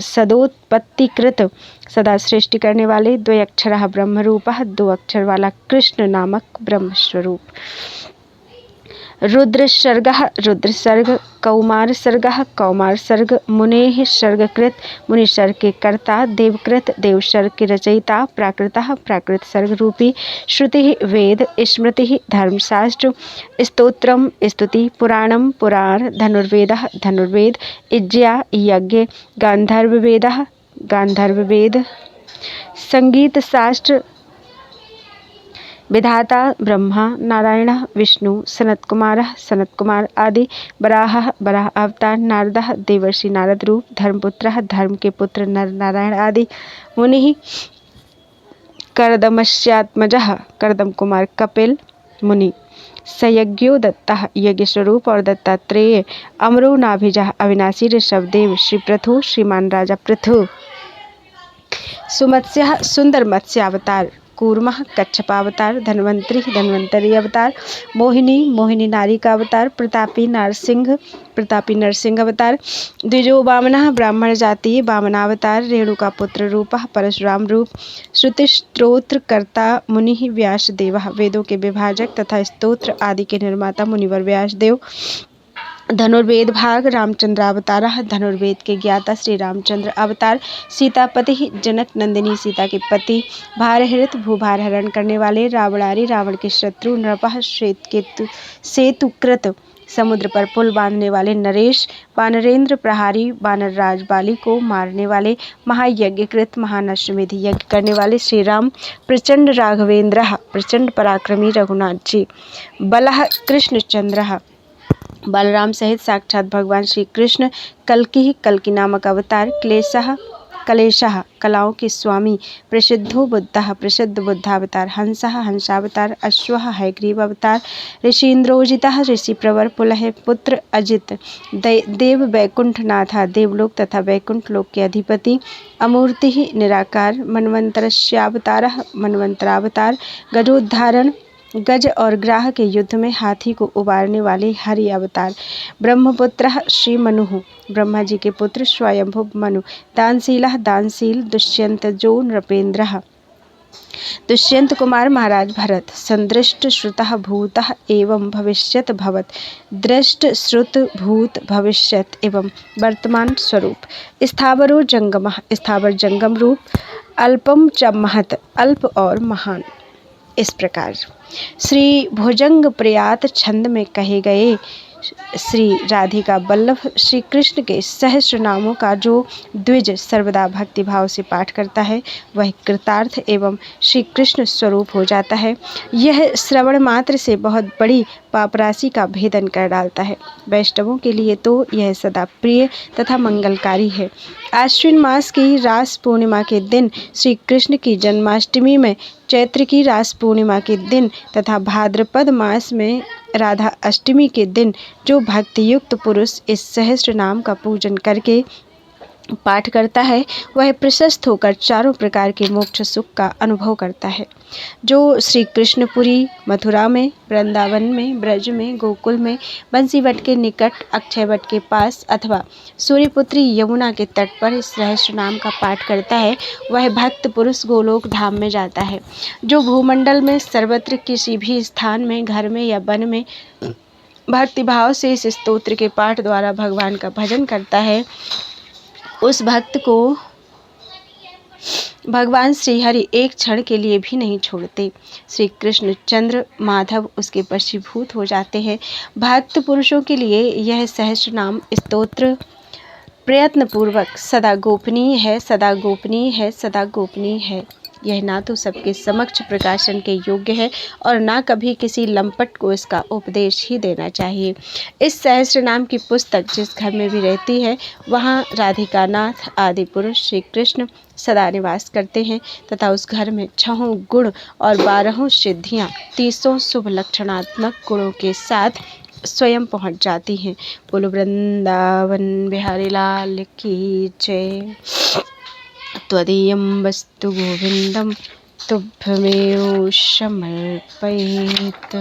सदोत्पत्तिकृत सदा सृष्टि करने वाले, द्वयक्षरः ब्रह्म रूपः 2 अक्षर वाला कृष्ण नामक ब्रह्म स्वरूप, रुद्र सर्गः रुद्र सर्ग, कौमार सर्गः कौमार सर्ग, मुनेः सर्गकृत मुनि सर्ग के कर्ता, देवकृत देव सर्ग के रचयिता, प्राकृतः प्राकृत सर्ग रूपी, श्रुति वेद, स्मृति धर्मशास्त्र, स्तोत्रम स्तुति, पुराणम पुराण, धनुर्वेदः धनुर्वेद, इज्या यज्ञ, गांधर्व वेदः गांधर्व वेद, संगीत शास्त्र, विधाता ब्रह्मा, नारायण विष्णु, सनत कुमार आदि, वराहः वराह अवतार, नारदः देवर्षि नारद रूप, धर्मपुत्रः धर्म के पुत्र नर नारायण आदि, मुनि कर्दमस्यात्मजः कर्दम कुमार कपिल मुनि, सयज्ञो दत्तः यज्ञ स्वरूप और दत्तात्रेय, अमरो नाभिजः अविनाशी ऋषभदेव, श्री पृथु श्रीमान राजा पृथु, सुमत्स्यः सुंदर मत्स्य अवतार, कूर्मः कच्छपावतार, धन्वंतरी धन्वंतरी अवतार, मोहिनी मोहिनी नारी का अवतार, प्रतापी नरसिंह अवतार, द्विजो वामनः ब्राह्मण जातीय वामनावतार, रेणुका पुत्र रूपः परशुराम रूप, श्रुति स्त्रोत्र कर्ता मुनि व्यासदेवः, वेदों के विभाजक तथा स्तोत्र आदि के निर्माता मुनिवर व्यासदेव, धनुर्वेद भाग रामचंद्रावतारः, धनुर्वेद के ज्ञाता श्री रामचंद्र अवतार, सीतापति जनक नंदिनी सीता के पति, भारहृत भूभार हरण करने वाले, रावणारी रावण के शत्रु, नृपः सेतुकृत समुद्र पर पुल बांधने वाले, नरेश वानरेंद्र प्रहारी वानर राज बाली को मारने वाले, महायज्ञकृत महान अश्वमेध यज्ञ करने वाले, श्री राम प्रचंड राघवेंद्र प्रचंड पराक्रमी रघुनाथ जी, बलः कृष्णचंद्र बलराम सहित साक्षात भगवान श्री कृष्ण, कल्कि नामक अवतार, कलेशः कलाओं के स्वामी, प्रसिद्धो बुद्धः प्रसिद्ध बुद्धावतार, हंसः हंसावतार, अश्वः हयग्रीव अवतार, ऋषीन्द्रोजितः ऋषि प्रवर, पुलह पुत्र अजित, देव वैकुंठनाथा देवलोक तथा वैकुंठ लोक के अधिपति, अमूर्ति निराकार, मनवंतरस्यावतारः मनवंतरावतार, गजोद्धारण गज और ग्राह के युद्ध में हाथी को उबारने वाले हरि अवतार, ब्रह्मपुत्र श्री मनुः ब्रह्मा जी के पुत्र स्वयंभु मनु, दानशीलः दानशील, दुष्यंत जो नृपेंद्रः दुष्यंत कुमार महाराज भरत, संदृष्ट श्रुतः भूतः एवं भविष्यत भवत, दृष्ट श्रुत भूत भविष्यत एवं वर्तमान स्वरूप, स्थावरो जंगमः स्थावर जंगम रूप, अल्पम च महत अल्प और महान। इस प्रकार श्री भुजंग प्रयात छंद में कहे गए श्री राधिका वल्लभ श्री कृष्ण के सहस्र नामों का जो द्विज सर्वदा भक्ति भाव से पाठ करता है वह कृतार्थ एवं श्री कृष्ण स्वरूप हो जाता है। यह श्रवण मात्र से बहुत बड़ी पापराशि का भेदन कर डालता है। वैष्णवों के लिए तो यह सदा प्रिय तथा मंगलकारी है। आश्विन मास की रास पूर्णिमा के दिन श्री कृष्ण की जन्माष्टमी में, चैत्र की रास पूर्णिमा के दिन तथा भाद्रपद मास में राधा अष्टमी के दिन जो भक्ति युक्त पुरुष इस सहस्र नाम का पूजन करके पाठ करता है वह प्रशस्त होकर चारों प्रकार के मोक्ष सुख का अनुभव करता है। जो श्री कृष्णपुरी, मथुरा में, वृंदावन में, ब्रज में, गोकुल में, बंसीवट के निकट, अक्षयवट के पास अथवा सूर्यपुत्री यमुना के तट पर इस रहस्य नाम का पाठ करता है वह भक्त पुरुष गोलोक धाम में जाता है। जो भूमंडल में सर्वत्र किसी भी स्थान में, घर में या वन में भक्तिभाव से इस स्तोत्र के पाठ द्वारा भगवान का भजन करता है, उस भक्त को भगवान श्री हरि एक क्षण के लिए भी नहीं छोड़ते। श्री कृष्ण चंद्र माधव उसके वशीभूत हो जाते हैं। भक्त पुरुषों के लिए यह सहस्र नाम स्तोत्र प्रयत्नपूर्वक सदा गोपनीय है, सदा गोपनीय है, सदा गोपनीय है। यह ना तो सबके समक्ष प्रकाशन के योग्य है और ना कभी किसी लंपट को इसका उपदेश ही देना चाहिए। इस सहस्र नाम की पुस्तक जिस घर में भी रहती है वहाँ राधिकानाथ आदि पुरुष श्री कृष्ण सदा निवास करते हैं तथा उस घर में 6 गुण और 12 सिद्धियाँ 30 शुभ लक्षणात्मक गुणों के साथ स्वयं पहुँच जाती हैं। बोलो वृंदावन बिहारी लाल की जय। त्वदीयं वस्तु गोविंदम तुभ्यमेव समर्पयेत्।